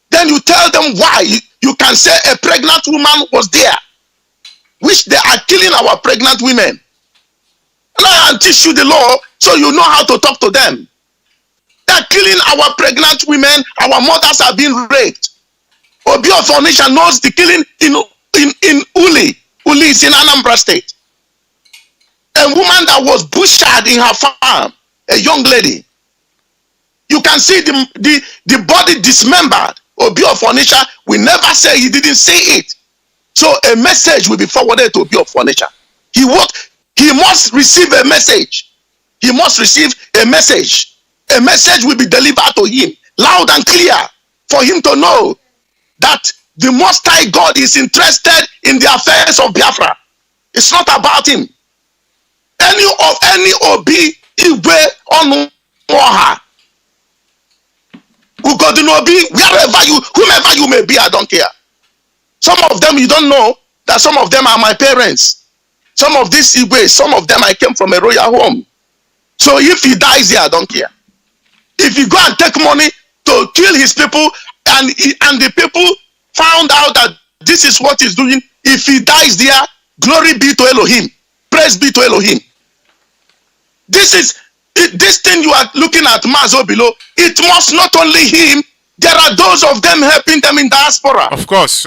Then you tell them why. You can say a pregnant woman was there, which they are killing our pregnant women. And I teach you the law so you know how to talk to them. They are killing our pregnant women. Our mothers are being raped. Obilo Foundation knows the killing in Uli. Uli is in Anambra State. A woman that was butchered in her farm, a young lady. You can see the body dismembered. Obilo Foundation will never say he didn't see it. So a message will be forwarded to Obilo Foundation. He must receive a message. He must receive a message. A message will be delivered to him, loud and clear, for him to know that the Most High God is interested in the affairs of Biafra. It's not about him. Any Obi Igwe on Moha, Ugodinobi, whomever you may be, I don't care. Some of them you don't know that some of them are my parents. Some of these Igwe, some of them I came from a royal home. So if he dies here, I don't care. If you go and take money to kill his people, and the people found out that this is what he's doing, if he dies there, glory be to Elohim, praise be to Elohim. This thing you are looking at, Mazi Obilo, it must not only him, there are those of them helping them in diaspora. Of course.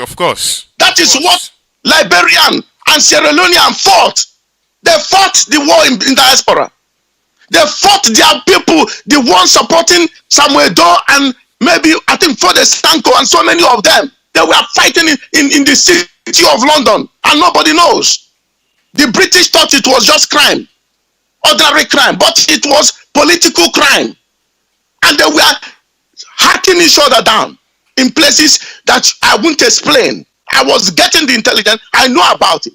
That is what Liberian and Sierra Leonean fought. They fought the war in diaspora. They fought their people, the ones supporting Samuel Doe and maybe, I think, Fode Stanko and so many of them. They were fighting in the city of London, and nobody knows. The British thought it was just crime, ordinary crime, but it was political crime. And they were hacking each other down in places that I won't explain. I was getting the intelligence, I know about it.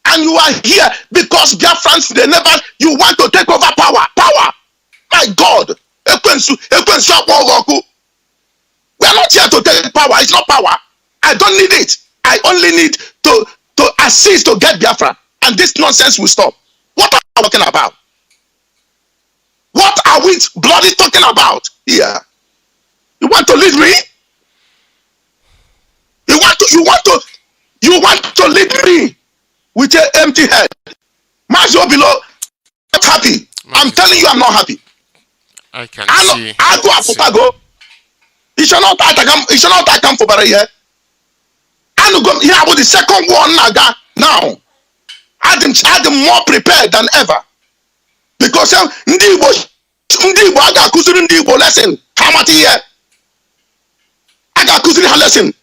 And you are here because Biafrans, you want to take over power. My God. We are not here to take power. It's not power. I don't need it. I only need to assist to get Biafra. And this nonsense will stop. What are we talking about? What are we bloody talking about here? You want to lead me? You want to lead me with an empty head? Mazi Obilo, not happy. I'm telling you, I'm not happy. I can see. I go aputago. It shall not come for here. And go here with the second one now. I'm more prepared than ever. Because ndi Igbo aga kuzuri ndi Igbo lesson. How much here? Aga kuzuri ha lesson.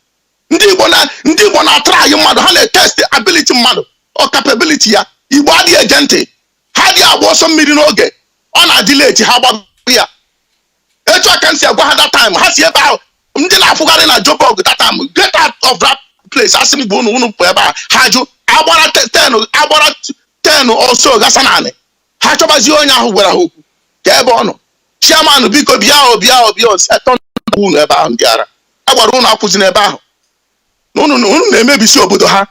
Ndi Igbo na try mmadụ ha na test the ability mmadụ or capability ya. Igbo adị agent. Ha dị agba ọsọ mmiri n'oge. Ọ na-adị late ha gbagbo ya. Etu aka nsi agwa ha that time ha si ebe ahụ ndị na-afụgarị na Joburg that time get out of that place asị m bụ unu pụ ebe a ha jụ agbara 10 ọsọ gasa naanị ha chọbazie onye ahụ gwara ha okwu ka ebe ọ nọ chairman biko bịa setọ unu ebe ahụ ndị ara a gwara unu akwụzi n'ebe ahụ na unu na-emebisi obodo ha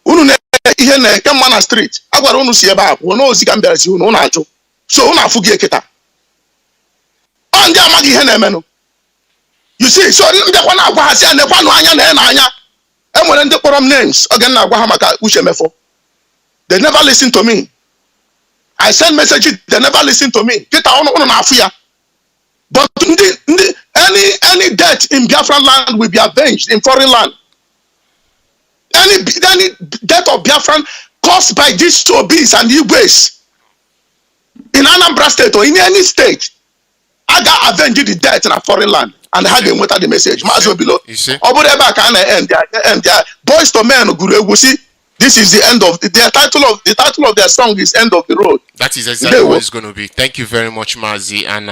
unu na-eme ihe na-eke mma na street a gwara unu si ebe ahụ pụọ n'ozi ka m bịara si unu ajụ so unu afụghị eketa ọ ndị amaghị ihe na-emenụ you see so ndekwa na-agwa ha si ya nekwanụ anya na anya enwere ndị kpọrọ m names oge m na-agwa ha maka uche mefọ they never listen to me. I send messages, they never listen to me. Kita ono na afụ ya. But any death in Biafran land will be avenged in foreign land. Any death of Biafran caused by these Obis and Igwes in Anambra state or in any state, I got avenged the death in a foreign land. And how they went the message. Mazi Obilo. Boys to men guru see. This is the end of the title of their song is End of the Road. That is exactly what it's going to be. Thank you very much, Mazi. And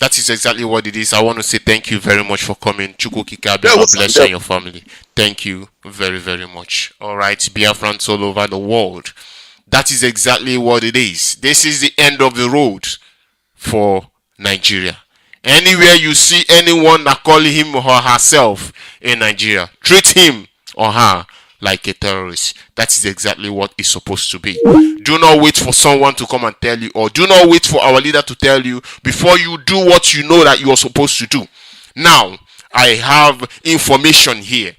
that is exactly what it is. I want to say thank you very much for coming. Chukwukika, God bless you and your family. Thank you very, very much. All right, Biafrans all over the world. That is exactly what it is. This is the end of the road for Nigeria. Anywhere you see anyone that call him or herself in Nigeria, treat him or her like a terrorist. That is exactly what it's supposed to be. Do not wait for someone to come and tell you, or do not wait for our leader to tell you before you do what you know that you are supposed to do. Now, I have information here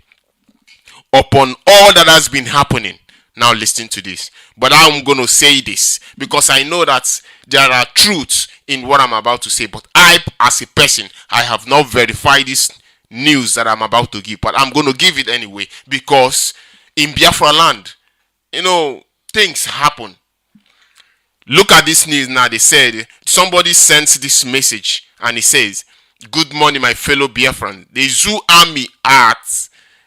upon all that has been happening. Now listen to this. But I'm going to say this because I know that there are truths in what I'm about to say. But I, as a person, I have not verified this news that I'm about to give, but I'm going to give it anyway because in Biafra land, things happen. Look at this news now. They said somebody sent this message and it says, "Good morning, my fellow Biafran. The Zoo Army are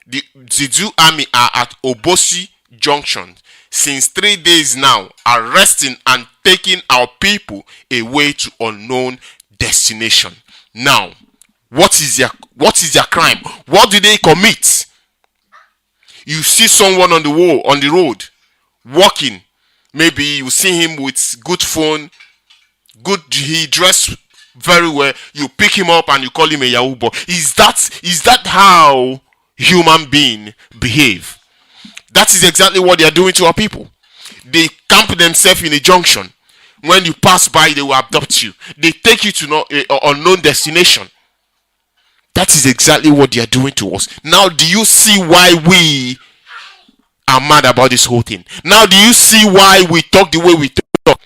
at Obosi Junction since 3 days now, arresting and taking our people away to unknown destination." Now, what is their crime? What do they commit? You see someone on the road, walking. Maybe you see him with good phone, he dressed very well. You pick him up and you call him a Yahoo boy. Is that how human beings behave? That is exactly what they are doing to our people. They camp themselves in a junction. When you pass by, they will abduct you. They take you to an unknown destination. That is exactly what they are doing to us. Now, do you see why we are mad about this whole thing? Now, do you see why we talk the way we talk?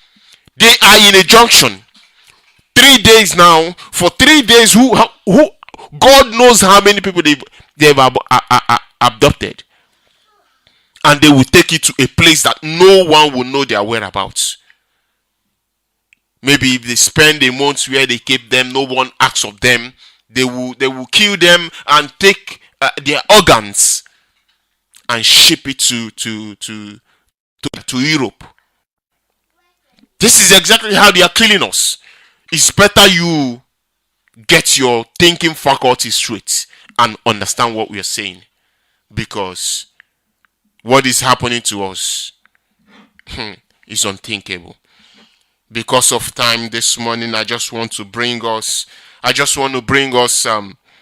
They are in a junction. 3 days now. For 3 days, who God knows how many people they've abducted. And they will take you to a place that no one will know their whereabouts. Maybe if they spend a month where they keep them, no one asks of them. They will kill them and take their organs and ship it to Europe. This is exactly how they are killing us. It's better you get your thinking faculty straight and understand what we are saying, because what is happening to us is unthinkable. Because of time this morning, I just want to bring us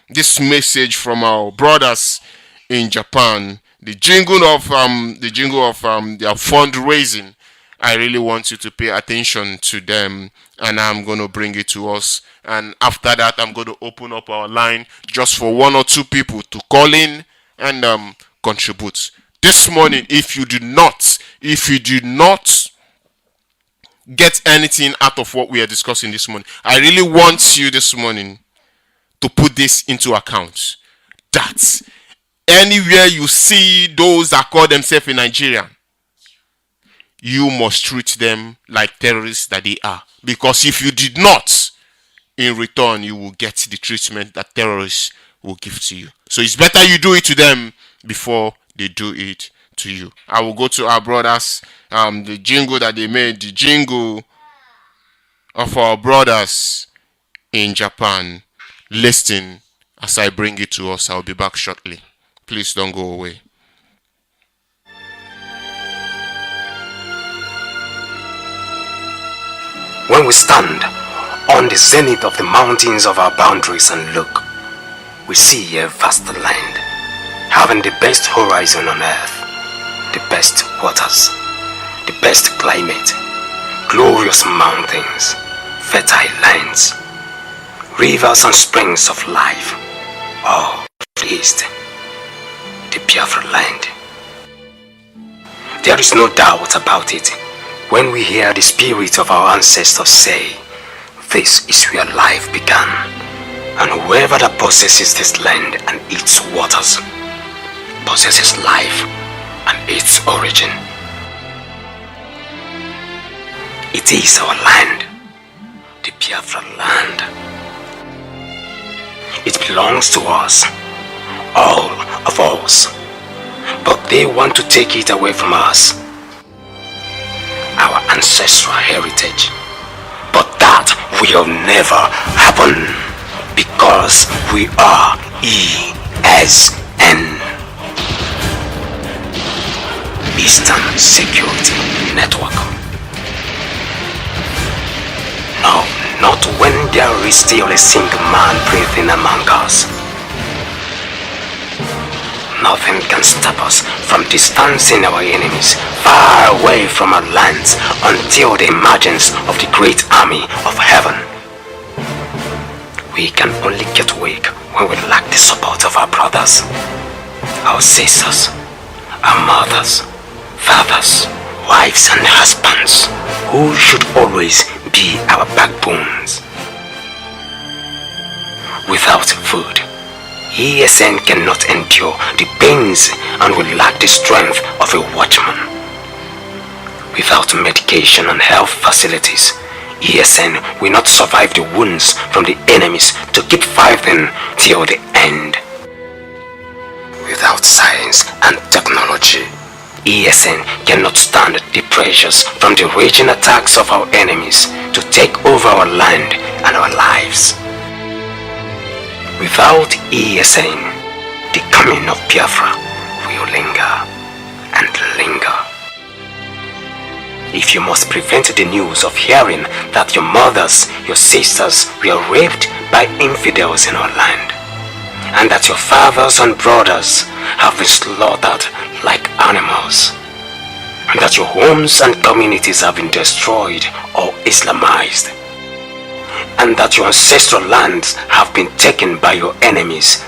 this message from our brothers in Japan. The jingle of their fundraising. I really want you to pay attention to them, and I'm going to bring it to us. And after that, I'm going to open up our line just for 1 or 2 people to call in and contribute. This morning, if you do not get anything out of what we are discussing this morning. I really want you this morning to put this into account. That anywhere you see those that call themselves in Nigeria, you must treat them like terrorists that they are. Because if you did not, in return, you will get the treatment that terrorists will give to you. So it's better you do it to them before they do it to you. I will go to our brothers. The jingle that they made, the jingle of our brothers in Japan. Listen as I bring it to us. I'll be back shortly. Please don't go away. When we stand on the zenith of the mountains of our boundaries and look, we see a vast land, having the best horizon on earth, the best waters, the best climate, glorious mountains, fertile lands, rivers and springs of life, all pleased, the Biafra land. There is no doubt about it when we hear the spirit of our ancestors say, this is where life began, and whoever that possesses this land and its waters possesses life and its origin. It is our land, the Biafra land. It belongs to us, all of us, but they want to take it away from us, our ancestral heritage. But that will never happen, because we are ESN, Eastern Security Network. No, not when there is still a single man breathing among us. Nothing can stop us from distancing our enemies far away from our lands until the emergence of the great army of heaven. We can only get weak when we lack the support of our brothers, our sisters, our mothers, fathers, wives and husbands, who should always be our backbones. Without food, ESN cannot endure the pains and will lack the strength of a watchman. Without medication and health facilities, ESN will not survive the wounds from the enemies to keep fighting till the end. Without science and technology, ESN cannot stand the pressures from the raging attacks of our enemies to take over our land and our lives. Without ESN, the coming of Biafra will linger and linger. If you must prevent the news of hearing that your mothers, your sisters were raped by infidels in our land, and that your fathers and brothers have been slaughtered like animals, and that your homes and communities have been destroyed or Islamized, and that your ancestral lands have been taken by your enemies.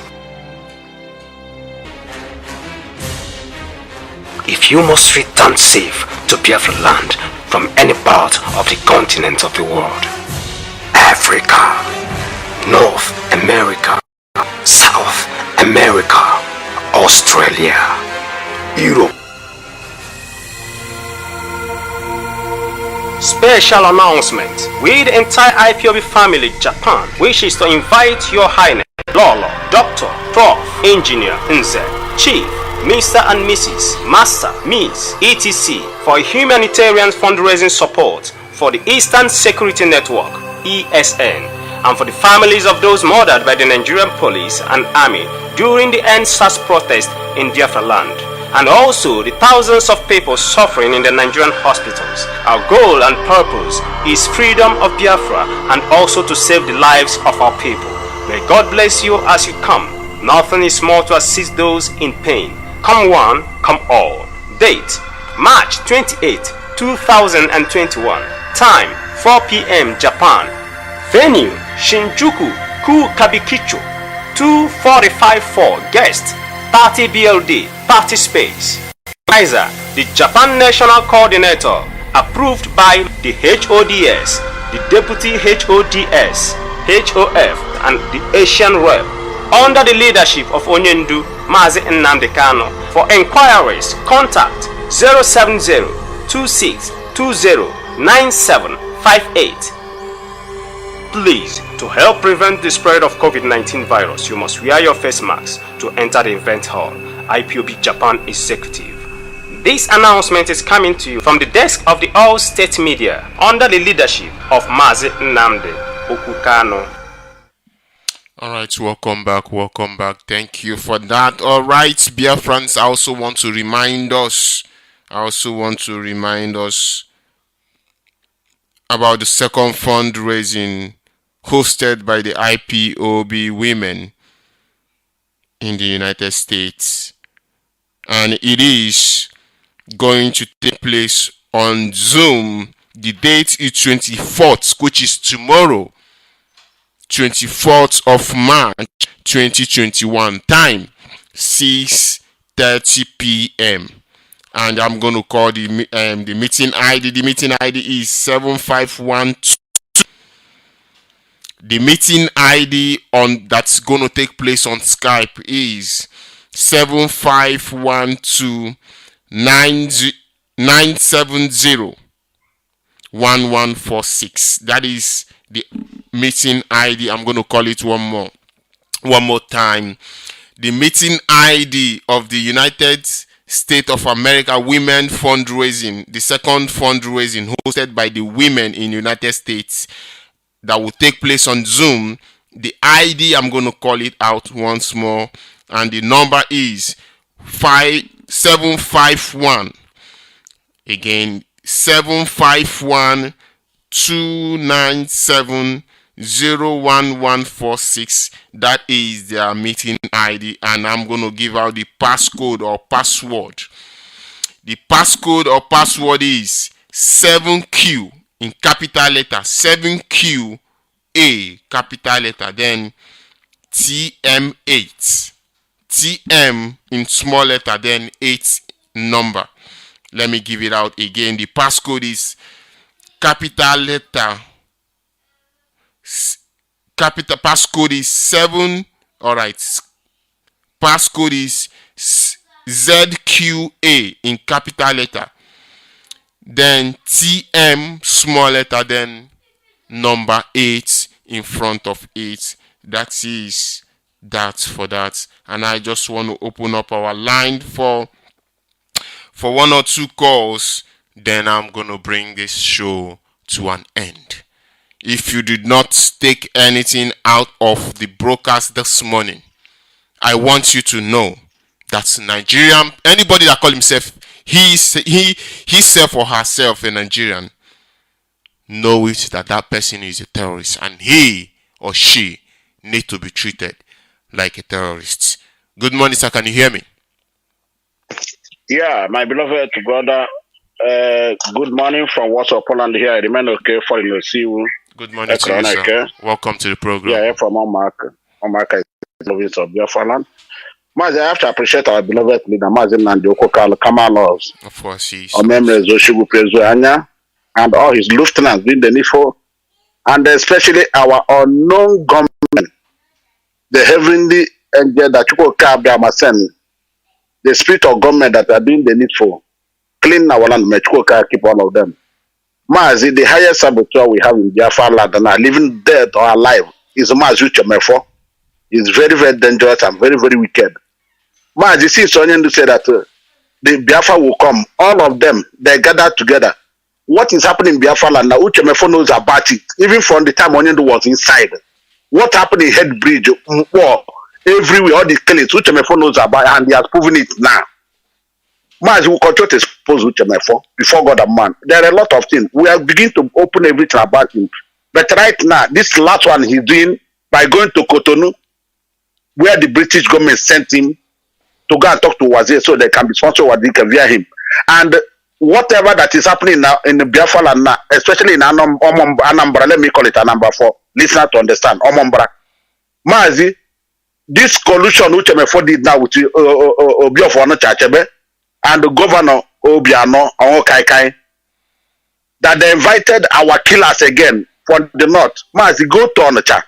If you must return safe to Biafra land from any part of the continent of the world, Africa, North America, South America, Australia, Europe. Special announcement. We, the entire Ipob family, Japan, wishes to invite Your Highness, Lolo, Doctor, Prof, Engineer, Nze, Chief, Mr. and Mrs., Master, Miss, etc. for humanitarian fundraising support for the Eastern Security Network, ESN, and for the families of those murdered by the Nigerian police and army during the End-SARS protest in Biafra land, and also the thousands of people suffering in the Nigerian hospitals. Our goal and purpose is freedom of Biafra and also to save the lives of our people. May God bless you as you come. Nothing is more to assist those in pain. Come one, come all. Date, March 28, 2021. Time, 4 p.m. Japan. Venue, Shinjuku, Kabikicho, 2454. Guest, 30 BLD, party space. Advisor, the Japan National Coordinator, approved by the HODS, the Deputy HODS, HOF, and the Asian Rep, under the leadership of Onyendu Mazi Nnamdi Kanu. For inquiries, contact 070-2620-9758. Please, to help prevent the spread of COVID-19 virus, you must wear your face masks to enter the event hall. IPOB Japan Executive. This announcement is coming to you from the desk of the All State Media under the leadership of Mazi Nnamdi Kanu. Alright, welcome back. Thank you for that. Alright, Biafrans, I also want to remind us about the second fundraising hosted by the IPOB women in the United States. And it is going to take place on Zoom. The date is 24th, which is tomorrow, 24th of March 2021. Time 6:30 p.m. And I'm going to call the meeting ID. The meeting ID is 7512. The meeting ID that's going to take place on Skype is 7512-970-1146. That is the meeting ID. I'm going to call it one more time. The meeting ID of the United States of America Women Fundraising, the second fundraising hosted by the women in the United States, that will take place on Zoom. The ID, I'm going to call it out once more, and the number is 751. Again, 751-297-01146. That is their meeting ID, and I'm going to give out the passcode or password. The passcode or password is 7Q in capital letter, 7QA capital letter, then TM8, TM in small letter, then 8 number. Let me give it out again. The passcode is capital letter, passcode is 7. All right, passcode is ZQA in capital letter, then TM small letter, then number 8 in front of 8. That is that for that. And I just want to open up our line for one or two calls. Then I'm going to bring this show to an end. If you did not take anything out of the broadcast this morning, I want you to know that Nigerian, anybody that call himself himself or herself a Nigerian, know it that person is a terrorist, and he or she need to be treated like a terrorist. Good morning, sir. Can you hear me? Yeah, my beloved brother. Good morning from Warsaw, Poland. Here, I remain okay for you. See you. Good morning to you, sir. Welcome to the program. Yeah, from Omaka is province of Biafra. Mazi, I have to appreciate our beloved leader, Mazi Nnamdi Kamalos. Of course, he is. And all his lieutenants doing the NIFO, and especially our unknown government, the heavenly angel that the spirit of government that are doing the needful, clean our land, keep all of them. Mazi, the highest saboteur we have in Biafra land, and are living dead or alive, is Mazi Uchenna. He's very, very dangerous and very, very wicked. Mazi, see Sonyan to say that the Biafra will come. All of them, they gather together. What is happening in Biafra land now? Uchenna knows about it. Even from the time Onyendu was inside. What happened in Head Bridge, war, everywhere, all the killings, Uchenna knows about it, and he has proven it now. Mazi will continue to expose Uchenna before God and man. There are a lot of things. We are beginning to open everything about him. But right now, this last one he's doing by going to Cotonou, where the British government sent him to go and talk to Wazir so they can be sponsored via him. And whatever that is happening now in the Biafra land now, especially in Anambra, let me call it Anambra for listeners to understand, Omombra. Mazi, this collusion which Uchenna did now with Obilo and the governor Obiano, Kaikai, that they invited our killers again from the north. Mazi, go to Onitsha.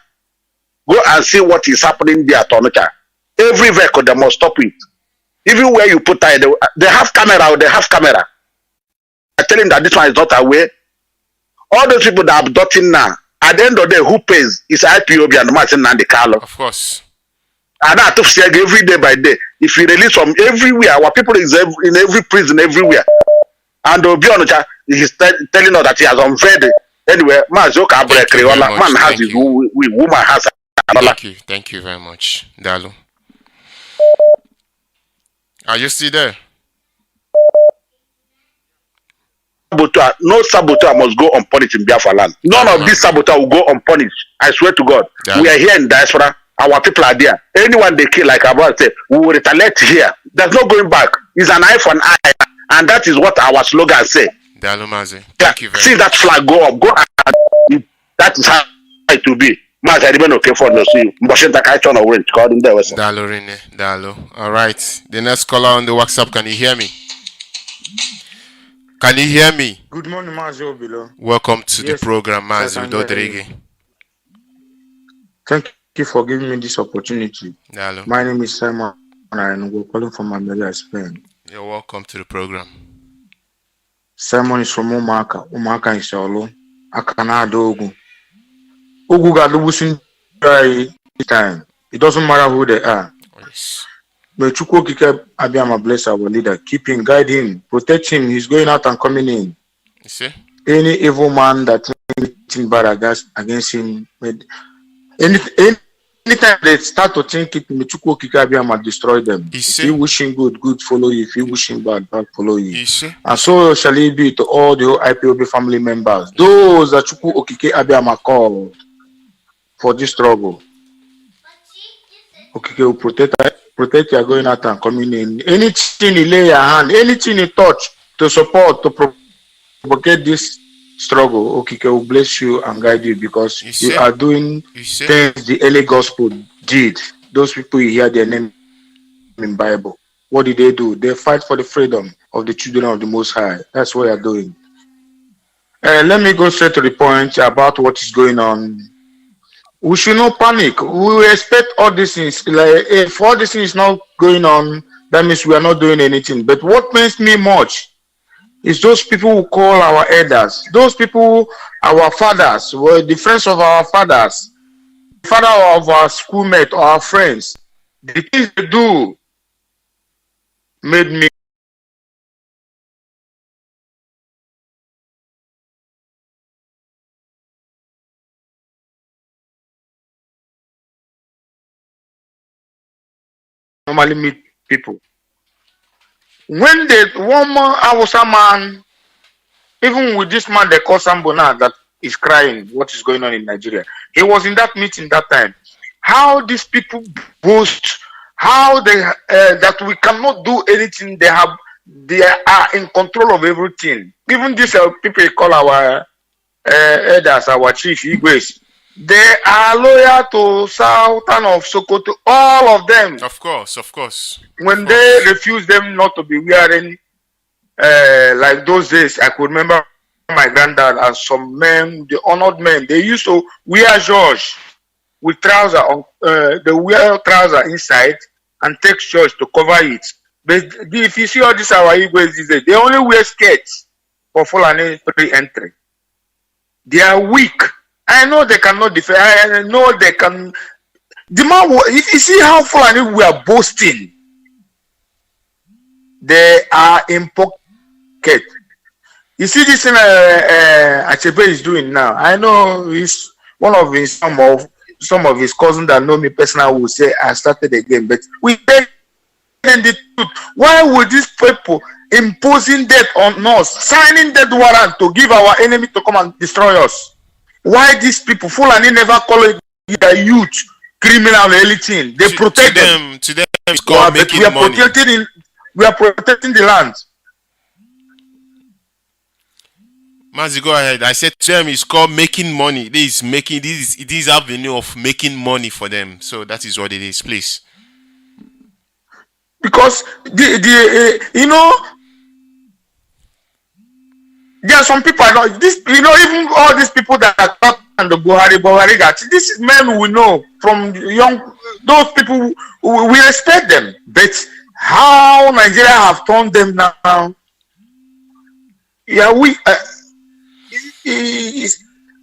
Go and see what is happening there at Onitsha. Every vehicle, they must stop it. Even where you put tire, they have camera, they have camera. I tell him that this one is not aware. All those people that are abducting now, at the end of the day, who pays is IPOB and Martin and the Carlo. Of course. And that to say every day by day. If you release from everywhere, our people is in every prison everywhere. And Obilo is telling us that he has unveiled it. Anyway, man has his woman has. Thank you very much, Dalu. Are you still there? No saboteur must go unpunished in Biafra land. None of these saboteurs will go unpunished. I swear to God. We are here in diaspora. Our people are there. Anyone they kill, like Abba said, we will retaliate here. There's no going back. It's an eye for an eye. And that is what our slogan say. Dalu Mazi. Thank you very See much. that flag go up. Go up. That is how it will be. Mazi, I remain okay for no see. Dalu Rene. Dalu. Alright. The next caller on the WhatsApp, can you hear me? Can you hear me? Good morning, Mazi Obilo. Welcome to the program, Mazi Dodrege. Thank you for giving me this opportunity. Hello. My name is Simon and we're calling from Almeria, Spain. You're welcome to the program. Simon is from Umaka. Umaka is Solo. Akana Dogu. Ugu Galubusin time. It doesn't matter who they are. Yes. But Chukwu Kike Abiyama bless our leader. Keep him, guide him, protect him. He's going out and coming in. You see? Any evil man that anything bad against him, anytime they start to think it, Chukwu Kike Abiyama destroy them. If you wish him good, good follow you. If you wish him bad, bad follow you. You see? And so shall it be to all the IPOB family members. Those that Chukwu Okike Abiyama called for this struggle. Okay, will protect you going out and coming in. Anything you lay your hand, anything you touch to support, to propagate this struggle, okay, will bless you and guide you because you are doing things the early gospel did. Those people you hear their name in Bible. What did they do? They fight for the freedom of the children of the Most High. That's what they are doing. Let me go straight to the point about what is going on. We should not panic. We will expect all these things. Like, if all these things is not going on, that means we are not doing anything. But what pains me much is those people who call our elders, those people, our fathers, were the friends of our fathers, the father of our schoolmate or our friends. The things they do made me normally meet people. When the woman, Hausa man, even with this man they call Sambona that is crying, what is going on in Nigeria? He was in that meeting that time. How these people boast, how they that we cannot do anything. They are in control of everything. Even these people call our elders, our chief Igwes. They are loyal to Sultan of Sokoto, all of them. Of course. When they refuse them not to be wearing, like those days, I could remember my granddad and some men, the honored men, they used to wear George with trouser on, they wear trouser inside and take shorts to cover it. But if you see all this, our Igbo's these days, they only wear skirts for Fulani entry. They are weak. I know they cannot defend. I know they can. The man, if you see how Fulani we are boasting, they are in pocket. You see this thing Achebe is doing now. I know he's one of his some of his cousins that know me personally will say I started again, but we tell them the truth. Why would these people imposing death on us, signing death warrant to give our enemy to come and destroy us? Why these people, Fulani never call it the youth criminal or anything. They protect them. To them, it's called making money. We are protecting the land. Mazi, go ahead. I said to them, it's called making money. This is avenue of making money for them. So that is what it is, please. Because There are some people I know. This, even all these people that are talking and the Buhari got. This is men we know from young. Those people we respect them, but how Nigeria have turned them now? Yeah,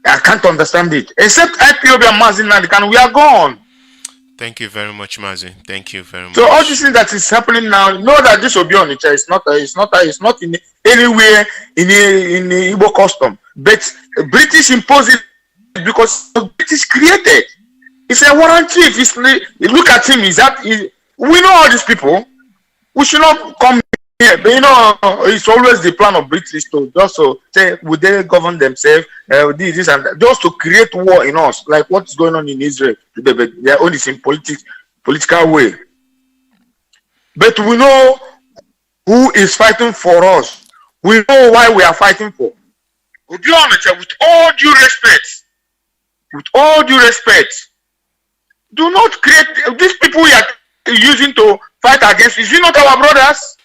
I can't understand it. Except IPOB and Mazi and we are gone. Thank you very much, Mazi. Thank you very much. So all this thing that is happening now, know that this will be on the chair. It's not in anywhere in the Igbo custom. But British imposed it because British created. It's a warrant chief. Look at him. We know all these people. We should not come here. But it's always the plan of British to just say, would they govern themselves? This and that, just to create war in us, like what's going on in Israel today. But they are only in political way. But we know who is fighting for us. We know why we are fighting for. With all due respect, do not create these people we are using to fight against. Is it not our brothers?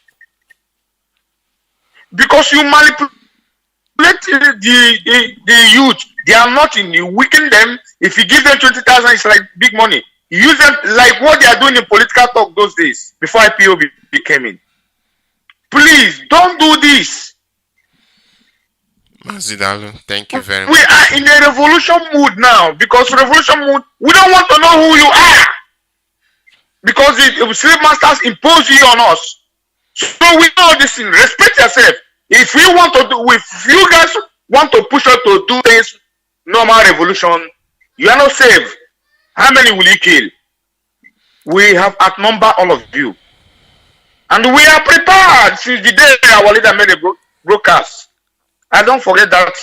Because you manipulate the youth. They are not in you. Weaken them. If you give them 20,000, it's like big money. You use them like what they are doing in political talk those days before IPOB came in. Please don't do this. Mazidalu, thank you very much. We are in a revolution mood now, because revolution mood, we don't want to know who you are. Because the slave masters impose you on us. So we know this thing. Respect yourself. If you guys want to push us to do things, normal revolution, you are not safe. How many will you kill? We have outnumbered all of you. And we are prepared since the day our leader made a broadcast. I don't forget that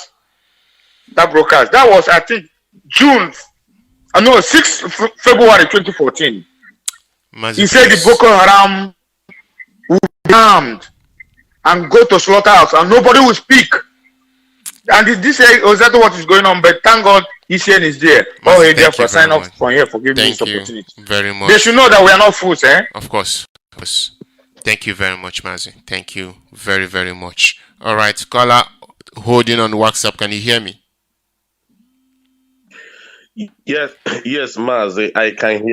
broadcast. That was, I think, 6 February 2014. He said the Boko Haram will be armed and go to slaughterhouse and nobody will speak. And this is exactly what is going on, but thank God ECN is there. Mazi, there for sign up from here for giving me this opportunity. Very much. They should know that we are not fools, eh? Of course. Thank you very much, Mazi. Thank you very, very much. All right, caller holding on WhatsApp. Can you hear me? Yes, Mazi. I can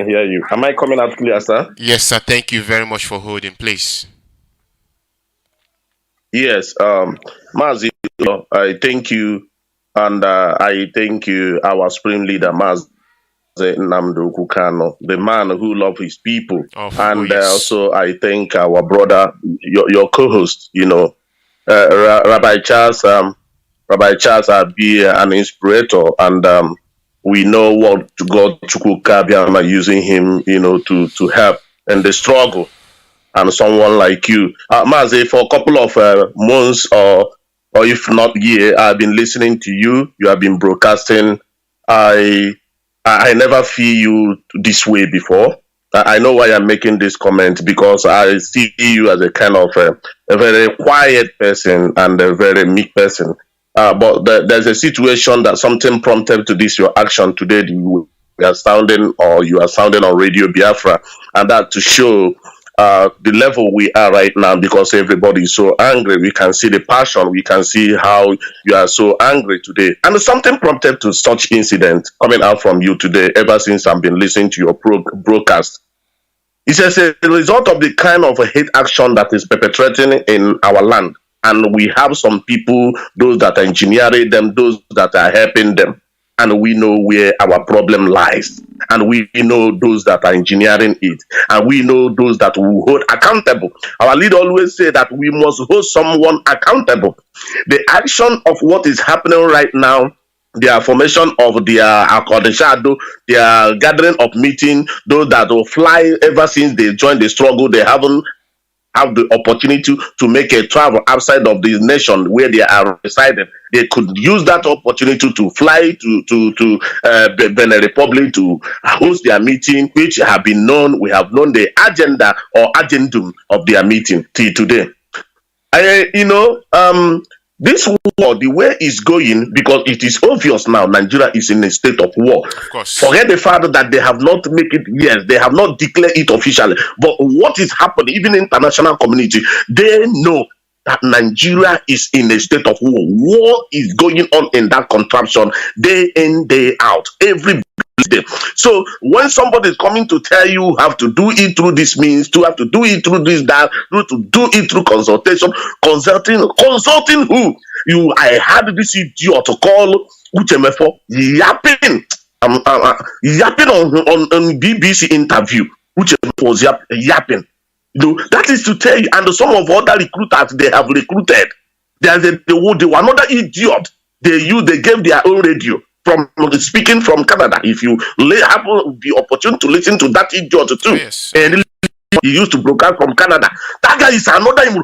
hear you. Am I coming out clear, sir? Yes, sir. Thank you very much for holding, please. Yes, Mazi, I thank you, and I thank you, our spring leader, Mazi Nnamdi Kukano, the man who loves his people. And also I thank our brother, your co-host, Rabbi Charles be an inspirator, and we know what God Chukwukabiama using him, to help in the struggle. And someone like you, Mazi, for a couple of months or if not year, I've been listening to you. You have been broadcasting. I never feel you this way before. I know why I'm making this comment, because I see you as a kind of a very quiet person and a very meek person. But there's a situation that something prompted to this, your action today. You are sounding on Radio Biafra, and that to show the level we are right now, because everybody is so angry. We can see the passion. We can see how you are so angry today. And something prompted to such incident coming out from you today, ever since I've been listening to your broadcast. It's as a result of the kind of hate action that is perpetrating in our land. And we have some people, those that are engineering them, those that are helping them. And we know where our problem lies. And we know those that are engineering it. And we know those that will hold accountable. Our leader always say that we must hold someone accountable. The action of what is happening right now, their formation of their shadow, their gathering of meeting, those that will fly ever since they joined the struggle, they haven't have the opportunity to make a travel outside of the nation where they are residing. They could use that opportunity to fly to Benin Republic to host their meeting, which have been known. We have known the agenda or agendum of their meeting till today. This war, the way it's going, because it is obvious now Nigeria is in a state of war. Of course. Forget the fact that they have not made it, yes, they have not declared it officially. But what is happening, even in international community, they know that Nigeria is in a state of war. War is going on in that contraption day in, day out, every day. So when somebody is coming to tell you have to do it through this means, to have to do it through this, that, to do it through consultation, consulting who? I had this idiot to call Uchenna yapping. Yapping on BBC interview, which was yapping. That is to tell you, and some of other recruiters they have recruited. They were another idiot. They gave their own radio from speaking from Canada. If you have the opportunity to listen to that idiot too, yes. And he used to broadcast from Canada. That guy is another.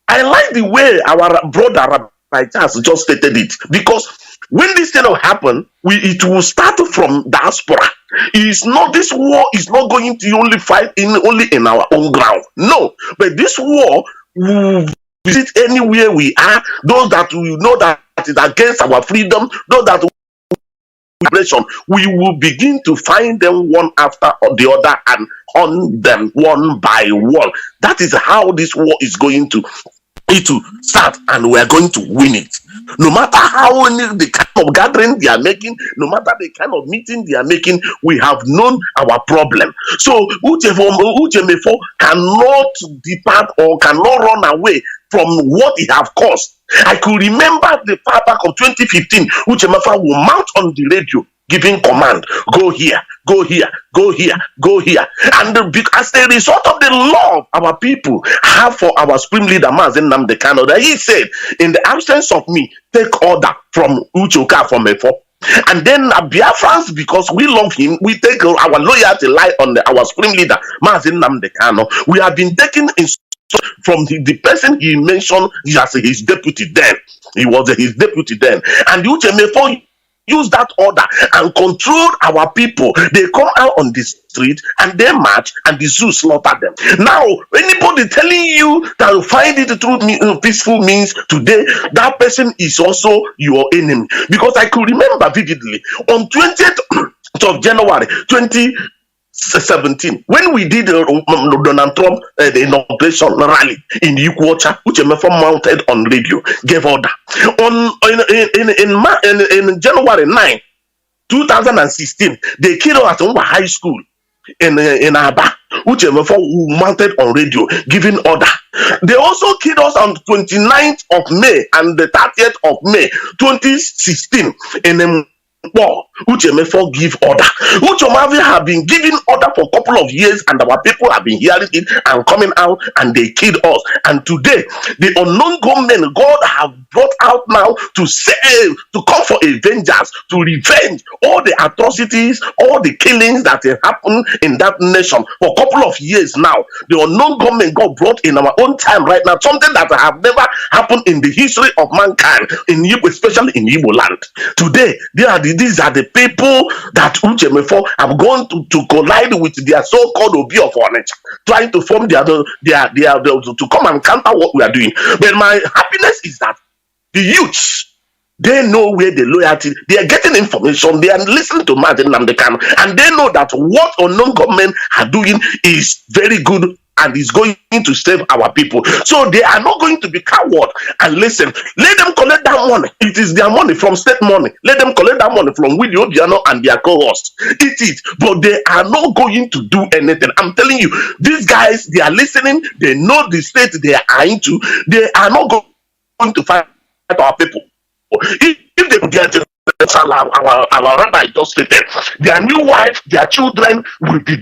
I like the way our brother Rabbi Charles just stated it, because when this thing will happen, it will start from diaspora. This war is not going to only fight only in our own ground. No, but this war will visit anywhere we are. Those that we know that is against our freedom, those that we will begin to find them one after the other and on them one by one. That is how this war is going to start, and we are going to win it. No matter how the kind of gathering they are making, no matter the kind of meeting they are making, we have known our problem. So Uchenna cannot depart or cannot run away from what he have caused. I could remember the far back of 2015, Uchenna will mount on the radio giving command, go here, go here, go here, go here. And as a result of the love our people have for our supreme leader, Mazi Nnamdi Kanu, that he said, in the absence of me, take order from Uchoka from Efo. And then Biafrans, because we love him, we take our loyalty lie on our supreme leader, Mazi Nnamdi Kanu. We have been taken in from the person he mentioned as his deputy then. He was his deputy then. And Uchenna use that order and control our people. They come out on the street and they march and the zoo slaughter them. Now, anybody telling you that you find it through peaceful means today, that person is also your enemy. Because I could remember vividly on 20th of January 2017, when we did Donald Trump the inauguration rally in Yukwuocha, which Uchenna mounted on radio, gave order. In January 9, 2016, they killed us at high school in Aba, which Uchenna mounted on radio, giving order. They also killed us on 29th of May and the 30th of May 2016 in Uchenna give order. Uchenna have been giving order for a couple of years, and our people have been hearing it and coming out, and they killed us. And today, the unknown gunmen God have brought out now to save, to come for a vengeance, to revenge all the atrocities, all the killings that have happened in that nation for a couple of years now. The unknown gunmen God brought in our own time right now, something that have never happened in the history of mankind, in Igbo, especially in Igbo land. Today, these are the people that Uchenna have gone to collide with their so-called Obilo of Onitsha, trying to form to come and counter what we are doing. But my happiness is that the youths, they know where the loyalty, they are getting information, they are listening to Mazi Nnamdi Kanu, and they know that what unknown government are doing is very good and is going to save our people. So they are not going to be coward and listen. Let them collect that money. It is their money, from state money. Let them collect that money from Willie Obiano and their co-hosts. Eat it. But they are not going to do anything. I'm telling you, these guys, they are listening. They know the state they are into. They are not going to fight our people. If they get it, our rabbi just stated, their new wife, their children will be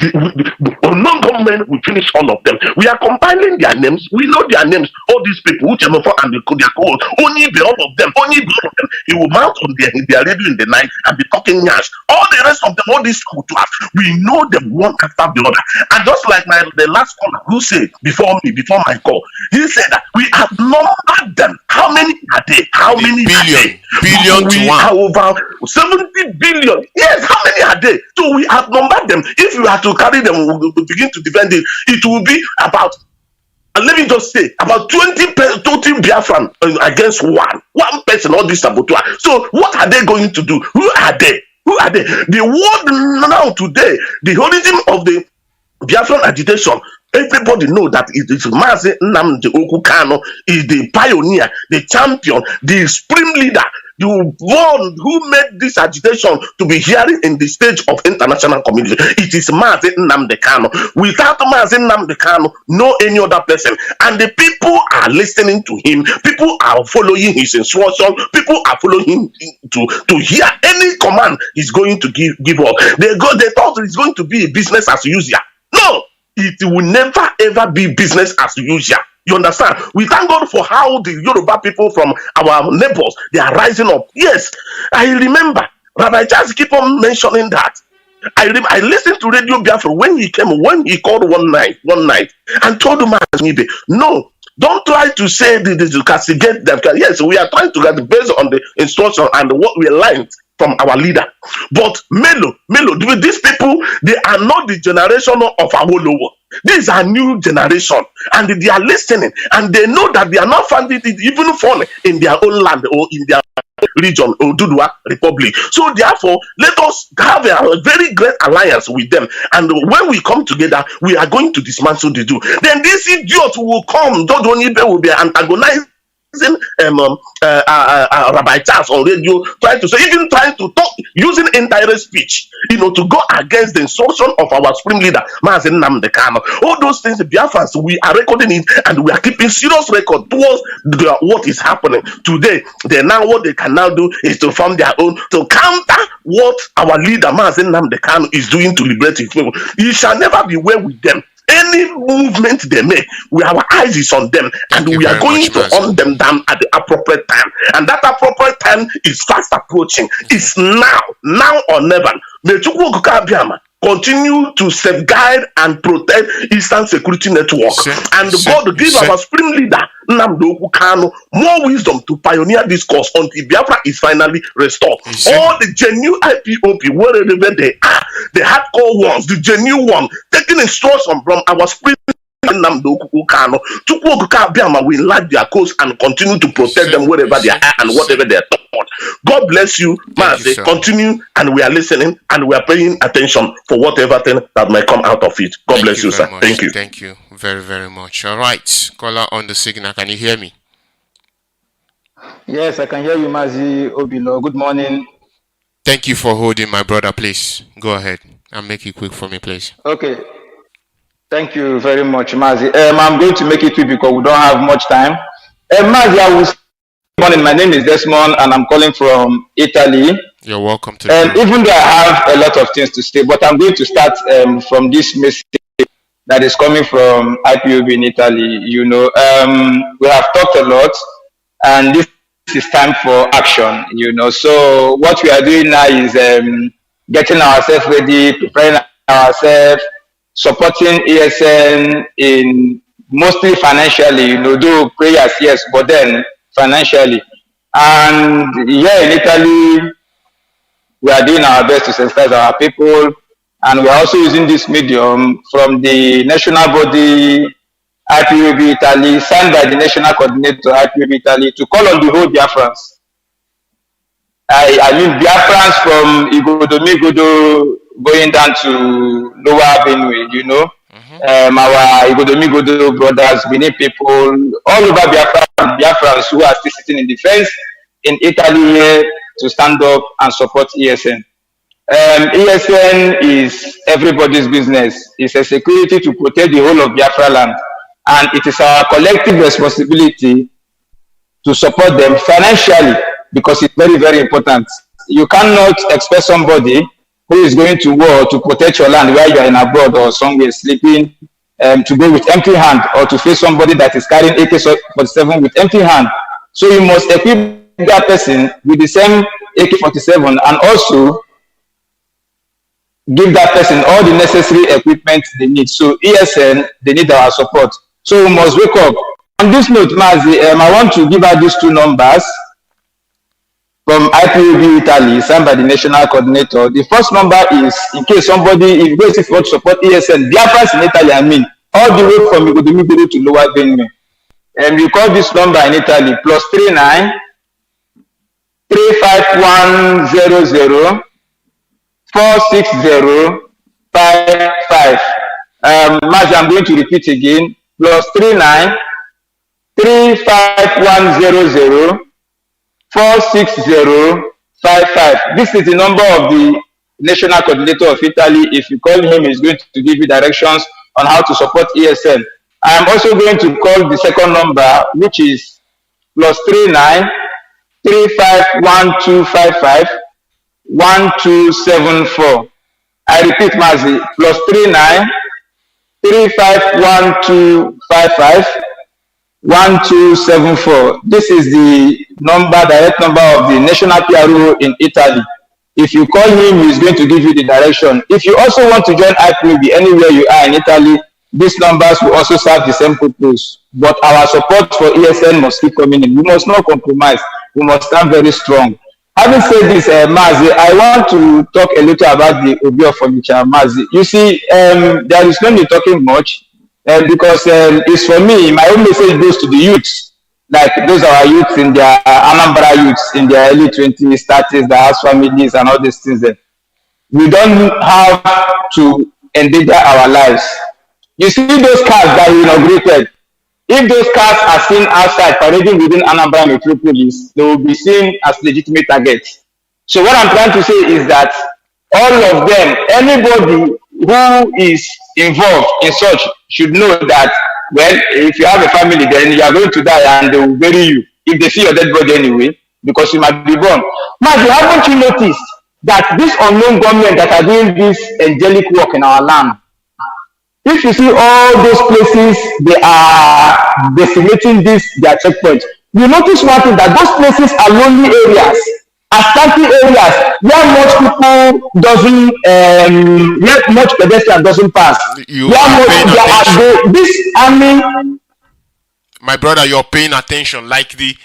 unknown government will finish all of them. We are compiling their names. We know their names. All these people, Uchenna and their co-hosts, only all of them. He will mount on their radio in the night and be talking yash. All the rest of them, all these Saboteurs, we know them one after the other. And just like the last caller who said before my call, he said that we have numbered them. How many are they? How many billion to one? Over 70 billion. Yes, how many are they? So we have numbered them. If you have to carry them, we'll begin to defend it. It will be about, let me just say, about 20 Biafran against one person, all these saboteurs. So what are they going to do? Who are they? The world now today, the origin of the Biafran agitation Everybody know that it is Mazi Nnamdi Kanu is the pioneer, the champion, the supreme leader, the one who made this agitation to be hearing in the stage of international community. It is Mazi Nnamdi Kanu. Without Mazi Nnamdi Kanu, no any other person. And the people are listening to him. People are following his instruction. People are following him to hear any command he's going to give us. They thought it's going to be a business as usual. No. It will never ever be business as usual. You understand? We thank God for how the Yoruba people from our neighbors, they are rising up. Yes, I remember. Rabbi just keep on mentioning that. I listened to Radio Biafra when he called one night and told him, no, don't try to say this to castigate them. Yes, we are trying to get based on the instruction and what we learned from our leader. But Melo, these people, they are not the generation of Awolowo. These are new generation, and they are listening, and they know that they are not finding it even fun in their own land or in their region or Dudua Republic. So therefore, let us have a very great alliance with them, and when we come together, we are going to dismantle the Jew. Then this idiot will come. George Onibe will be antagonized. Rabbi Charles on radio, trying to talk using indirect speech, to go against the instruction of our supreme leader, Mazi Nnamdi Kanu. All those things, the Biafrans, we are recording it and we are keeping serious record towards what is happening today. What they can now do is to form their own to counter what our leader Mazi Nnamdi Kanu is doing to liberate his people. You shall never be well with them. Any movement they make, our eyes is on them, and we are going to hunt them down at the appropriate time. And that appropriate time is fast approaching. It's now or never. May Chukwu Okuka Abiyama continue to safeguard and protect Eastern Security Network, and God give our supreme leader Nnamdi Kanu more wisdom to pioneer this course until Biafra is finally restored. All the genuine IPOP, wherever they are, the hardcore ones, the genuine one, taking instruction from our supreme Nnamdi Kanu, Chukwu Okuka Abiyama will enlarge their cause and continue to protect them wherever they are and whatever they are taught. God bless you, Mazi. Continue, and we are listening and we are paying attention for whatever thing that might come out of it. God bless you, sir. Thank you. Thank you very, very much. All right, caller on the signal. Can you hear me? Yes, I can hear you, Mazi Obilo. Good morning. Thank you for holding, my brother. Please go ahead and make it quick for me, please. Okay. Thank you very much, Mazi. I'm going to make it quick because we don't have much time. Mazi, I will. Good morning. My name is Desmond, and I'm calling from Italy. You're welcome to. Even though I have a lot of things to say, but I'm going to start from this message that is coming from IPOB in Italy. We have talked a lot, and this is time for action. So what we are doing now is getting ourselves ready, preparing ourselves, supporting ESN in mostly financially. Do prayers, yes, but then financially. And here in Italy, we are doing our best to sensitize our people, and we are also using this medium from the national body IPOB Italy, signed by the national coordinator IPOB Italy, to call on the whole Biafrans. I mean Biafrans from Igodomigodo going down to Lower Benue, our Igodomigodo brothers, Benin people, all over Biafrans who are still sitting in the fence in Italy here to stand up and support ESN. ESN is everybody's business. It's a security to protect the whole of Biafra land, and it is our collective responsibility to support them financially, because it's very, very important. You cannot expect somebody who is going to war to protect your land while you are in abroad or somewhere sleeping to go with empty hand, or to face somebody that is carrying AK-47 with empty hand. So you must equip that person with the same AK-47 and also give that person all the necessary equipment they need. So ESN, they need our support. So we must wake up. On this note, Mazi, I want to give out these two numbers from IPOB Italy, signed by the national coordinator. The first number is, in case somebody, if you want to support ESN, Biafrans in Italy, all the way from Igodomigodo to Lower Benue. And you call this number in Italy, +39 35100 46055. Mazi, I'm going to repeat again. +39 3510 46055. This is the number of the national coordinator of Italy. If you call him, he's going to give you directions on how to support ESN. I am also going to call the second number, which is +39 351255 1274. I repeat, Mazi, +39 351255 1274. This is the direct number of the national PRO in Italy. If you call him, he's going to give you the direction. If you also want to join IPOB anywhere you are in Italy, these numbers will also serve the same purpose. But our support for ESN must keep coming in. We must not compromise. We must stand very strong. Having said this, Mazi, I want to talk a little about the Obilo furniture, Mazi. You see, there is no need talking much. Because it's for me, my own message goes to the youths, like those are our youths in their Anambra youths in their early 20s, 30s, the house families and all these things. We don't have to endanger our lives. You see those cars that we inaugurated, if those cars are seen outside parading within Anambra metropolis, they will be seen as legitimate targets. So what I'm trying to say is that all of them, anybody who is involved in such should know that, well, if you have a family, then you are going to die and they will bury you if they see your dead body anyway, because you might be born. Now, haven't you noticed that this unknown government that are doing this angelic work in our land, if you see all those places they are decimating their checkpoints, you notice one thing, that those places are lonely areas, scanty areas where much people doesn't, where much pedestrian doesn't pass. This army. My brother, you're paying attention. Like the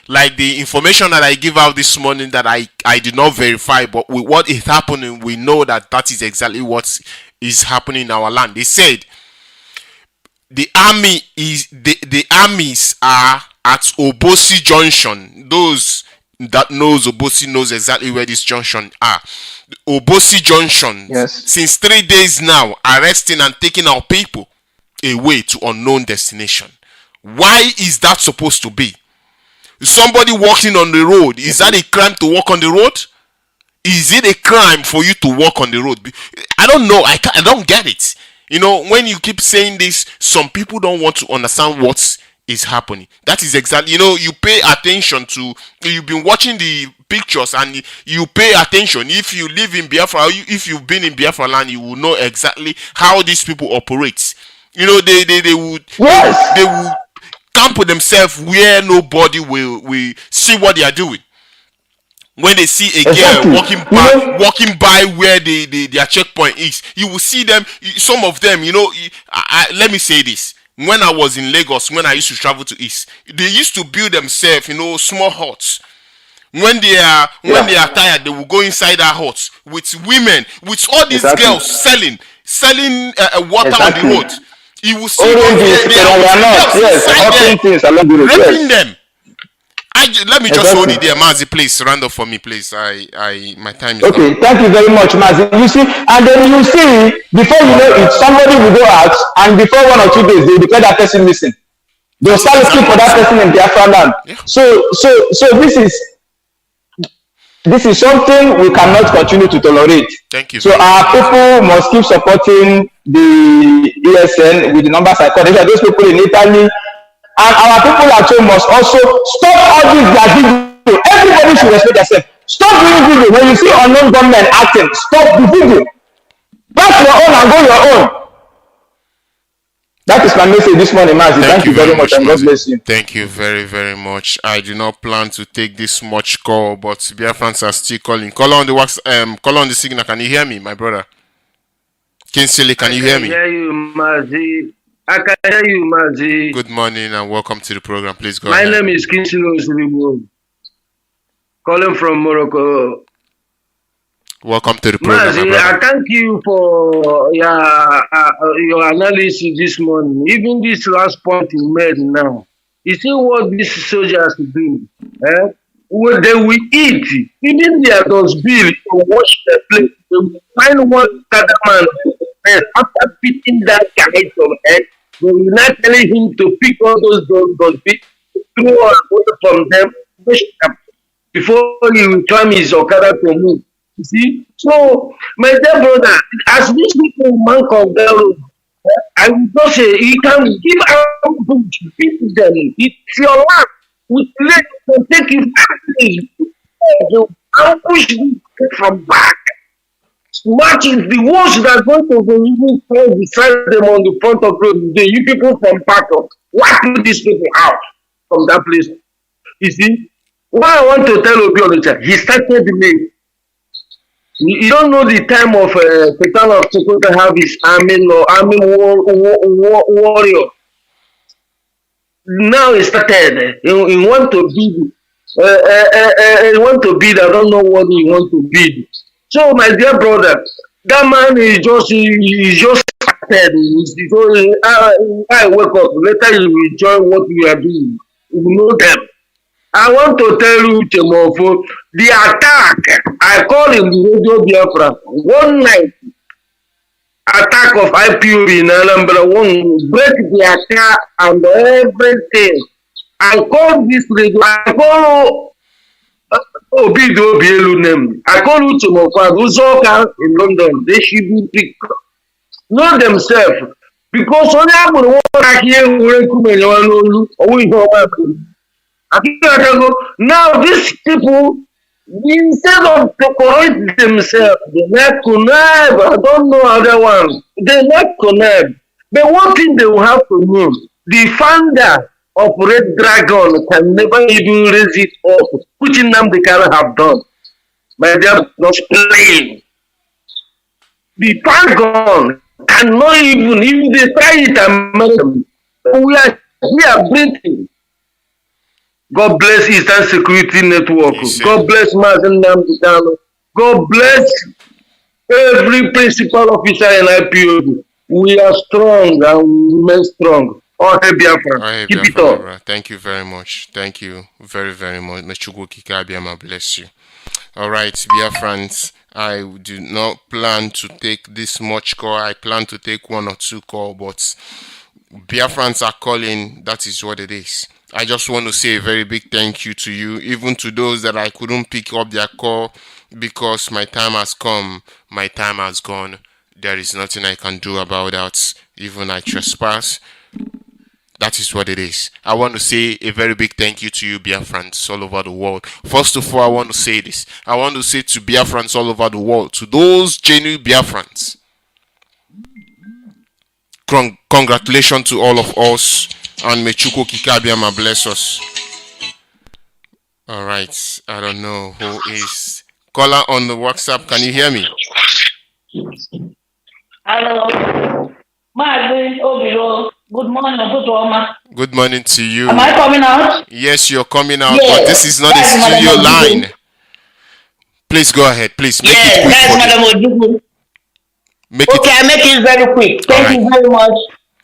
information that I give out this morning that I did not verify, but with what is happening, we know that is exactly what is happening in our land. They said the armies are at Obosi Junction. Those that knows Obosi knows exactly where this junction are. The Obosi Junction, yes, since 3 days now, arresting and taking our people away to unknown destination. Why is that supposed to be? Somebody walking on the road, is that a crime to walk on the road? Is it a crime for you to walk on the road? I don't know. I don't get it. You know, when you keep saying this, some people don't want to understand what is happening. That is exactly, you pay attention to, you've been watching the pictures and you pay attention. If you live in Biafra, if you've been in Biafra land, you will know exactly how these people operate. They would camp with themselves where nobody will see what they are doing. When they see a girl walking by where their checkpoint is, you will see them. Some of them, let me say this. When I was in Lagos, when I used to travel to East, they used to build themselves, small huts. When they are tired, they will go inside that hut with women, with all these girls selling water on the road. You will see raping them. Let me just hold it there, Mazi, please. Round up for me, please. My time is okay. Thank you very much, Mazi. You see, and then you see, before you know it, somebody will go out, and before 1 or 2 days, they will declare that person missing. They'll start looking for that person in Biafra land. Yeah. So this is something we cannot continue to tolerate. Thank you. So our people must keep supporting the ESN with the numbers I called. Those people in Italy. And our people at home must also stop all this video. Everybody should respect themselves. Stop doing video. When you see unknown government acting, stop the video. Back your own and go your own. That is my message this morning, Mazi. Thank you very much, and God bless you. Thank you very, very much. I do not plan to take this much call, but Biafrans are still calling. Call on the signal. Can you hear me, my brother? Kinsley, can you hear me? I can hear you, Mazi. I can hear you, Mazi. Good morning and welcome to the program. Please go ahead. My name is Kinsley Osiribo, calling from Morocco. Welcome to the program, Mazi, I thank you for your analysis this morning. Even this last point you made now. You see what these soldiers do? When they will eat, even their those bills to wash their plate, they will find one man first. After beating that guy from head, they will not telling him to pick all those guns, throw all from them, before he will climb his Okada to move. You see? So, my dear brother, as these people man of the road, I will just say, you can give out books, beat them. It's your life. We let them take you back. They ambush you from back. What is the worst that's going to be even fall beside them on the front of the road? You people from Paco, why put these people out from that place? You see? What I want to tell Obilo, he started late. You don't know the time of Petal of Sokoto have his army warrior. Now he started. He want to bid. He want to bid. I don't know what he want to bid. So my dear brother, that man is just started. I wake up. Later you will enjoy what we are doing. You know them. I want to tell you, Chemofo, the attack, I call him the Radio Biafra, one night, attack of IPOB in Anambra, one break the attack and everything. I call this radio, I call Obilo name. I call Uchenna, Uzoka in London, they should be picked. Know themselves, because only I'm going to walk here, we know now these people, instead of to correct themselves, they like connive. I don't know other ones. They like connive. But one thing they will have to know, the founder of Red Dragon can never even raise it up, which in them they cannot have done. But they are not playing. The Pentagon cannot even, if they try it, American, we are breathing. God bless Eastern Security Network. God bless Mazi. God bless every principal officer in IPOB. We are strong and we remain strong. All hail Biafra. Keep it up. Thank you very much. Thank you very, very much. Mechukwu Kikabiama bless you. All right, Biafrans. I do not plan to take this much call. I plan to take 1 or 2 calls, but Biafrans are calling. That is what it is. I just want to say a very big thank you to you, even to those that I couldn't pick up their call because my time has come, my time has gone. There is nothing I can do about that. Even I trespass. That is what it is. I want to say a very big thank you to you, Biafrans, all over the world. First of all, I want to say this. I want to say to Biafrans all over the world, to those genuine Biafrans, congratulations to all of us. And Mechuko Kikabiama bless us. Alright, I don't know who is. Caller on the WhatsApp, can you hear me? Hello. Mazi, Obilo. Good morning, Good morning to you. Am I coming out? Yes, you're coming out, yes. But this is not a studio line. Please go ahead, please. Make it quick. I'll make it very quick. Thank you very much.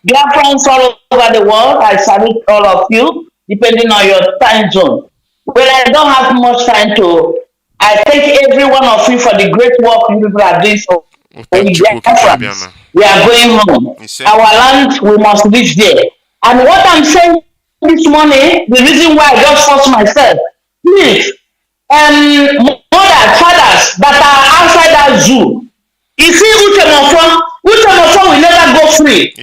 Dear friends all over the world, I salute all of you, depending on your time zone. Well, I don't have much time to. I thank every one of you for the great work you people are doing. So, we are going home. Our land, we must reach there. And what I'm saying this morning, the reason why I just forced myself, please, mothers, fathers that are outside that zoo, you see, Uchenna will never go free.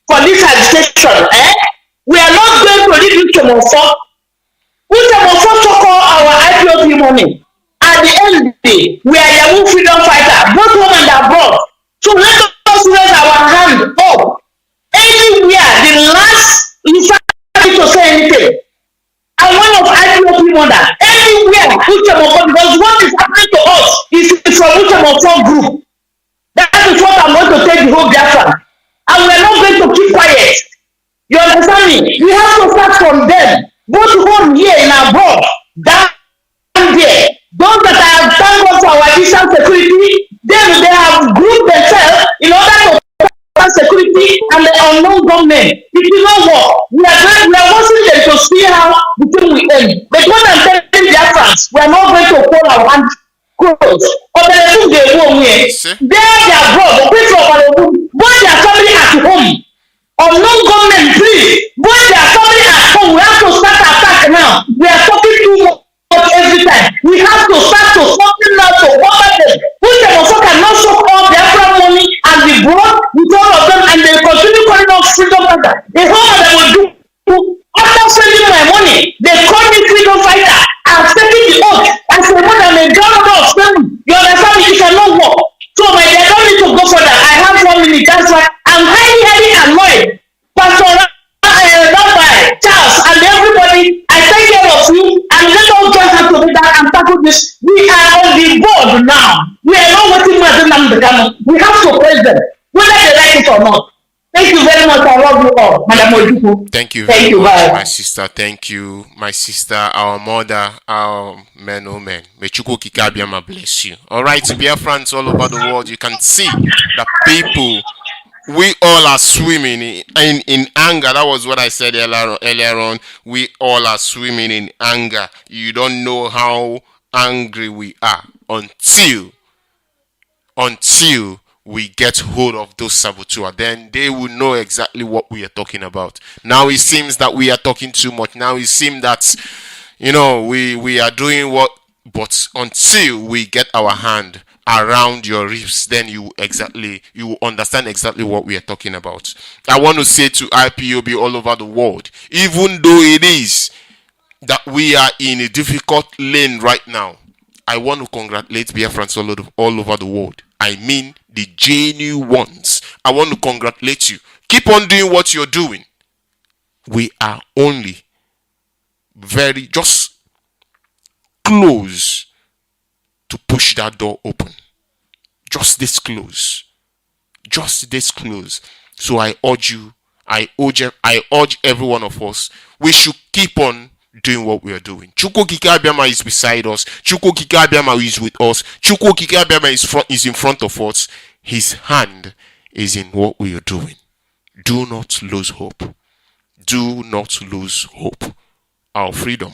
For this agitation, we are not going to leave Uchenna. Uchenna took all our IPOB money. At the end of the day, we are Yahoo freedom fighter, both home and abroad. So let us raise our hand up. Anywhere, the last instruction to say anything. I one of IPOB mother. Anywhere, Uchenna, because what is happening to us is from Uchenna group. That is what I'm going to take the whole Biafra. And we're not going to keep quiet. You understand me? We have to start from them. Both home here and abroad. Down there. Those that have thanked us for our additional security, then they have grouped themselves in order to protect security and the unknown government. It will not work. We are watching them to see how the thing will end. But what I'm telling Biafrans, we are not going to hold our hands closed. But they took the home here. They are abroad. The people of freedom fighter. The whole of them will do. After sending my money, they call me freedom fighter. I'm taking the oath. I say, what I'm a governor of family. You understand me? You cannot walk. So my dear, I don't need to go further. I have 1 minute. That's why I'm highly annoyed. Pastor Rabbi, Charles, and everybody, I take care of you, and let us join hands together and tackle this. We are on the board now. We are not waiting for them. We have to praise them, whether they like it or not. Thank you very much. I love you all, Madam Ojuku. Thank you very much, my sister. Thank you, my sister, our mother, our men, oh men. May Chukwu Kikabiama bless you. All right, to be friends all over the world, you can see that people, we all are swimming in anger. That was what I said earlier on. We all are swimming in anger. You don't know how angry we are until we get hold of those saboteurs. Then they will know exactly what we are talking about. Now it seems that we are talking too much. Now it seems that, we are doing what, but until we get our hand around your ribs, then you will understand exactly what we are talking about. I want to say to IPOB all over the world, even though it is that we are in a difficult lane right now, I want to congratulate Biafrans all over the world. I mean the genuine ones. I want to congratulate you. Keep on doing what you're doing. We are only just close to push that door open. Just this close. Just this close. So I urge every one of us, we should keep on doing what we are doing. Chukwu Kikabiama is beside us. Chukwu Kikabiama is with us. Chukwu Kikabiama is in front of us. His hand is in what we are doing. Do not lose hope. Do not lose hope. Our freedom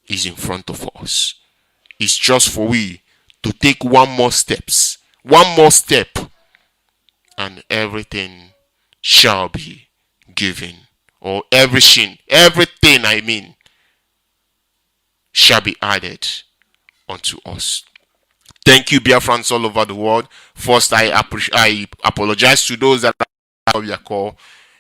is in front of us. It's just for we to take one more step, and everything shall be given. Or everything shall be added unto us. Thank you, Biafrans all over the world. First, I apologize to those that have your call.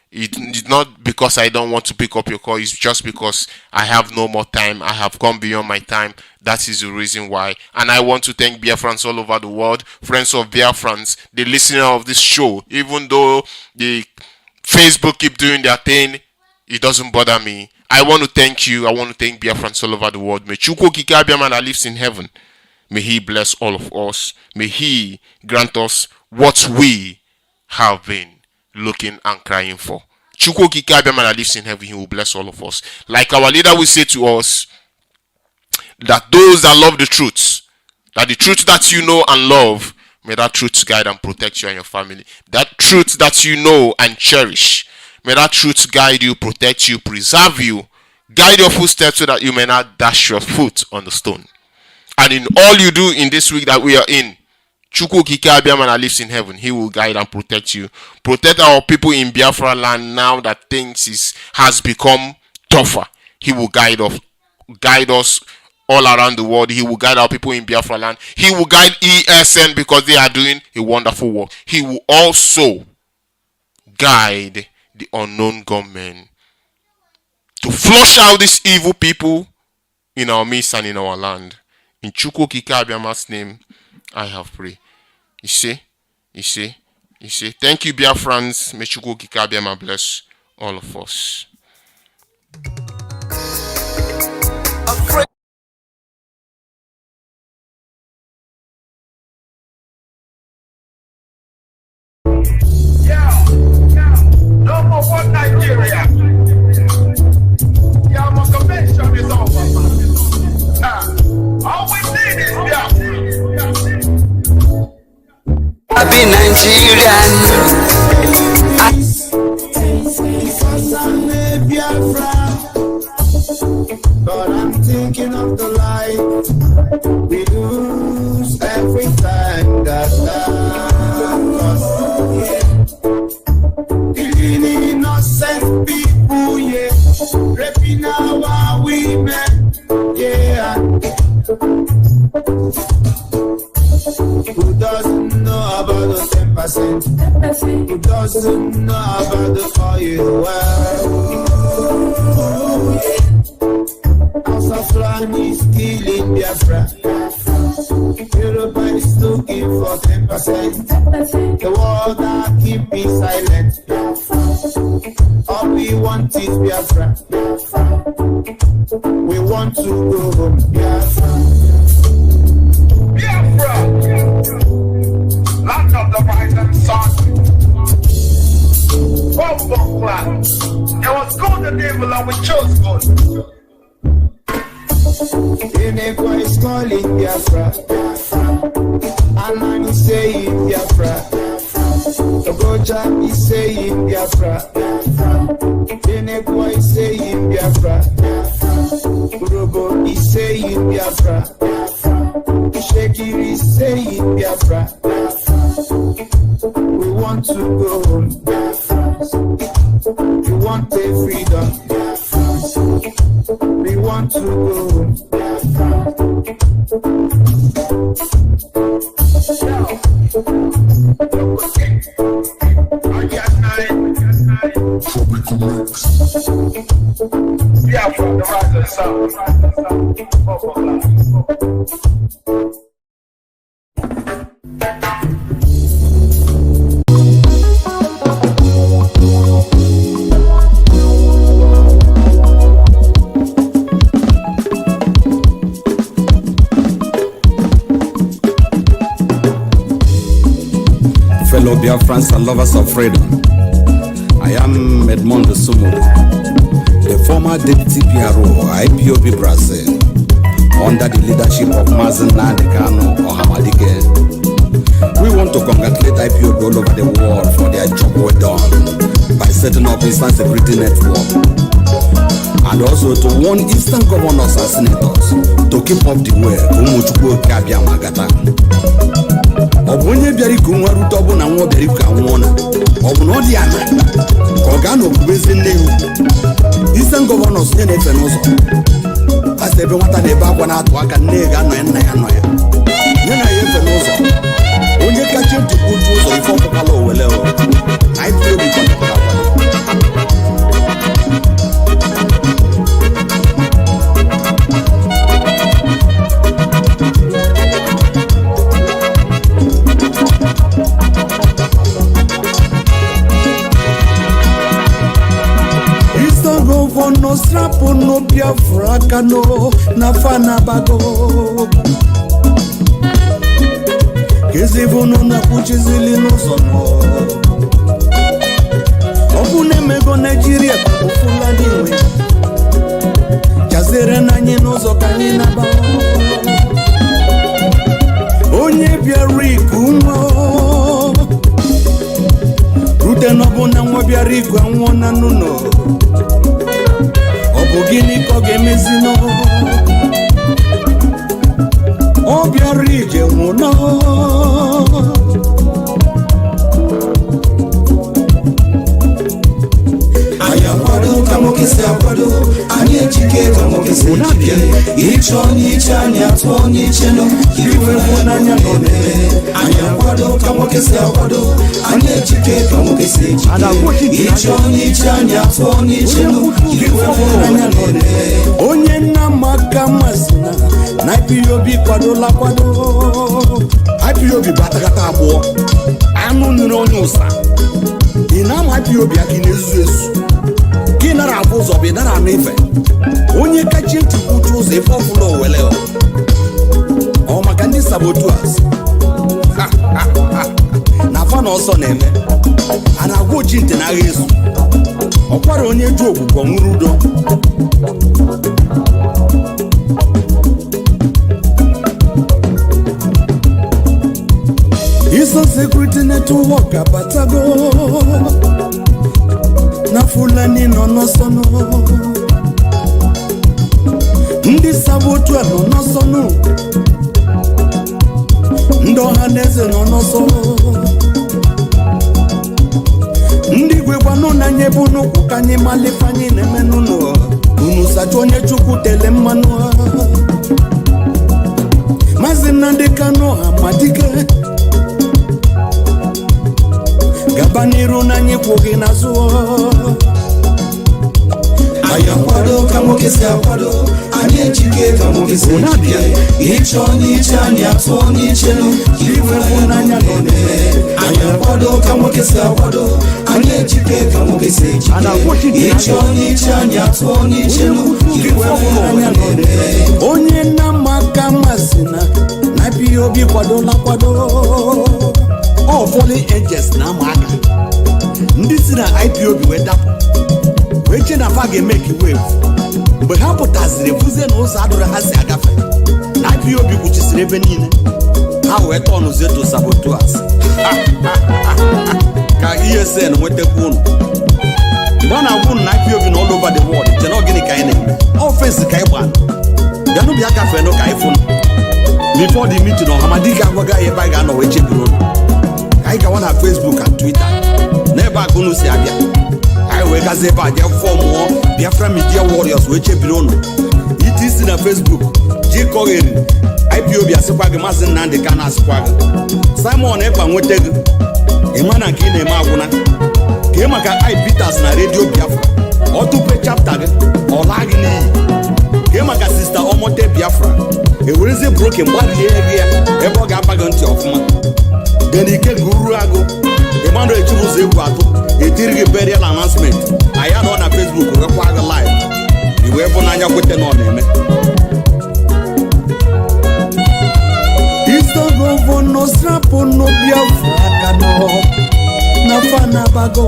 It's not because I don't want to pick up your call. It's just because I have no more time. I have gone beyond my time. That is the reason why. And I want to thank Biafrans all over the world, friends of Biafrans, the listener of this show. Even though the Facebook keep doing their thing, it doesn't bother me. I want to thank you. I want to thank Biafrans all over the world. May Chukwu Kikabiama that lives in heaven, may he bless all of us. May he grant us what we have been looking and crying for. Chukwu Kikabiama that lives in heaven, he will bless all of us. Like our leader will say to us, that those that love the truth, that the truth that you know and love, may that truth guide and protect you and your family. That truth that you know and cherish, may that truth guide you, protect you, preserve you, guide your footsteps so that you may not dash your foot on the stone. And in all you do in this week that we are in, Chukwu Kikabiama that lives in heaven, he will guide and protect you. Protect our people in Biafra land now that things has become tougher. He will guide us all around the world. He will guide our people in Biafra land. He will guide ESN because they are doing a wonderful work. He will also guide the unknown gunmen to flush out these evil people in our midst and in our land. In Chukwu Kikabiama's name, I have prayed. You see. Thank you, Biafrans. May Chukwu Kikabiama bless all of us. No more one Nigeria. Yeah, my convention is over. All we need is Biafra. I've been Nigerian. Because I'm a Biafra, but I'm thinking of the life we lose every time that killing innocent people, yeah, raping our women, yeah. Who doesn't know about the 10%. Who doesn't know about the oil well? House of Land is killing Biafra. Europa is looking for 10%. The world are keeping silent. All we want is Biafra. We want to go home. Biafra. Biafra. Land of the rising sun. Bomb clap. It was good the devil and we chose good. Inekwa is calling Biafra. Anan is saying Biafra. Ogoja is saying Biafra. Inekwa is saying Biafra. Urobo is saying Biafra. Shekiri is saying Biafra. We want to go home. We want a freedom. We want to go home. Yeah, from the rising sun. Fellow Biafrans and lovers of freedom, I am Edmond Sumo, the former Deputy PRO, Ipob Brazil, under the leadership of Mazi Ohamadike. We want to congratulate Ipob all over the world for their job well done by setting up Eastern Security Network, and also to warn Eastern governors and senators to keep up the way Umuchukwu Kabia Magata. Obunye biariku nwaru tobu na nwo biariku anwona obuna odiana ogano kubeze nnewu Eastern governors nye na-efe n'ụzọ asa ebe nwata na-ebe akwa na-atụ aka nne ga anọ ya nna ya nọ ya nye na ya efe n'ụzọ onye kacha ntụkwu otu ụzọ ife ọkpụkpala owele o anyị tụrụ obi kọtụkọrọ akwa. No strapo no Biafra kano na fana bago Kezivono na kuchizili no sono Obune mego Nigeria kufula niwe Chazere na nyino zokani na ba Onye biariku mo Rute nobo na mwa biariku anwona nuno Ogini koge mezino Obiarije muno Ayakwado kamokese akwado Anye chike kamokese chike Icho niche anyatwo niche no Kiwe mwana nyangone Ayakwado kamokese akwado Anye chike kamokese chike Icho niche anyatwo niche no Kiwe mwana nyangone Onye na makamasina Na Ipob kwado la kwado Ipob batakata abụọ Anu nire onye ụsa Inama Ipob akine ezu Kinara abuzo binara nife Onye kachi ntukutu uze fofulo weleo O makandi Saboteurs Na fana oso neme Anagwo jinte na yesu Okwara onye ju ogbugbo nwurudo Eastern Security Network abatago Na Fulani no sono Ndi Saboteurs no sono Ndo Haneze no sono Ndi gwegwano na nyebunu kukanye malifanyi nemenuno Unu sajonye chuku tele mmanua Mazi nandekano amadike kwughị n'azụ anyị akwado ka nwoke si akwado anyị ejike ka nwoke si ejike ịchọ n'iche anyị atụọ n'ichelu ife n'anya na-eme anyị akwado ka nwoke si akwado anyị ejike ka nwoke si ejike ịchọ n'iche anyị atụọ n'ichelu ife n'anya na-eme onye na-amaka masị na IPOB kwadola kwado all fallen angels na-ama aka ndị si na IPOB wee dapụ wee che na fa ga-emeki wave mgbe ha pụtaziri ebuzie na ụzọ adụrụ ha si agafe na IPOB kwuchisiri ebe niile ha wee tọnụzie to Saboteurs ka ESN nwetakwa unu mgbe ọ na-agwụ unu na IPOB na all over the world che na gịnị ka anyị na-eme ofensi ka anyị gbana bịanụ bịa gafee nụ ka anyị fụnụ before the meeting ọhamadi ga-agwaga ya ebe anyị ga-anọ wee chebiri unu ka anyị gawa na Facebook and Twitter n'ebe agụnụ si abịa anyị wee gazi ebe a jee fọmụọ Biafra Media Warriors wee chebiri unu ite isi na Facebook jikọgheri IPOB asịkwa gị Mazi Nnamdi Kanu asịkwa gị Simon Ekpa nweta gị ịma na nke ị na-eme agwụna ka ị maka Peters na Radio Biafra ọtụpe chapta gị ọla gị n'iyi ka ị maka Sista Omote Biafra ewerezi broken gbarie gị ya ebe ọ ga-aba gị ntị ọfụma denike gị uru agụ Emmanuel Chibuzo egwu atụ etiri gị burial announcement anyị anọ na Facebook wekwa gị live iwe bụ n'anya kwete na ọ na-eme iso gọvanọ strapo no Biafra ka nọ na fanabago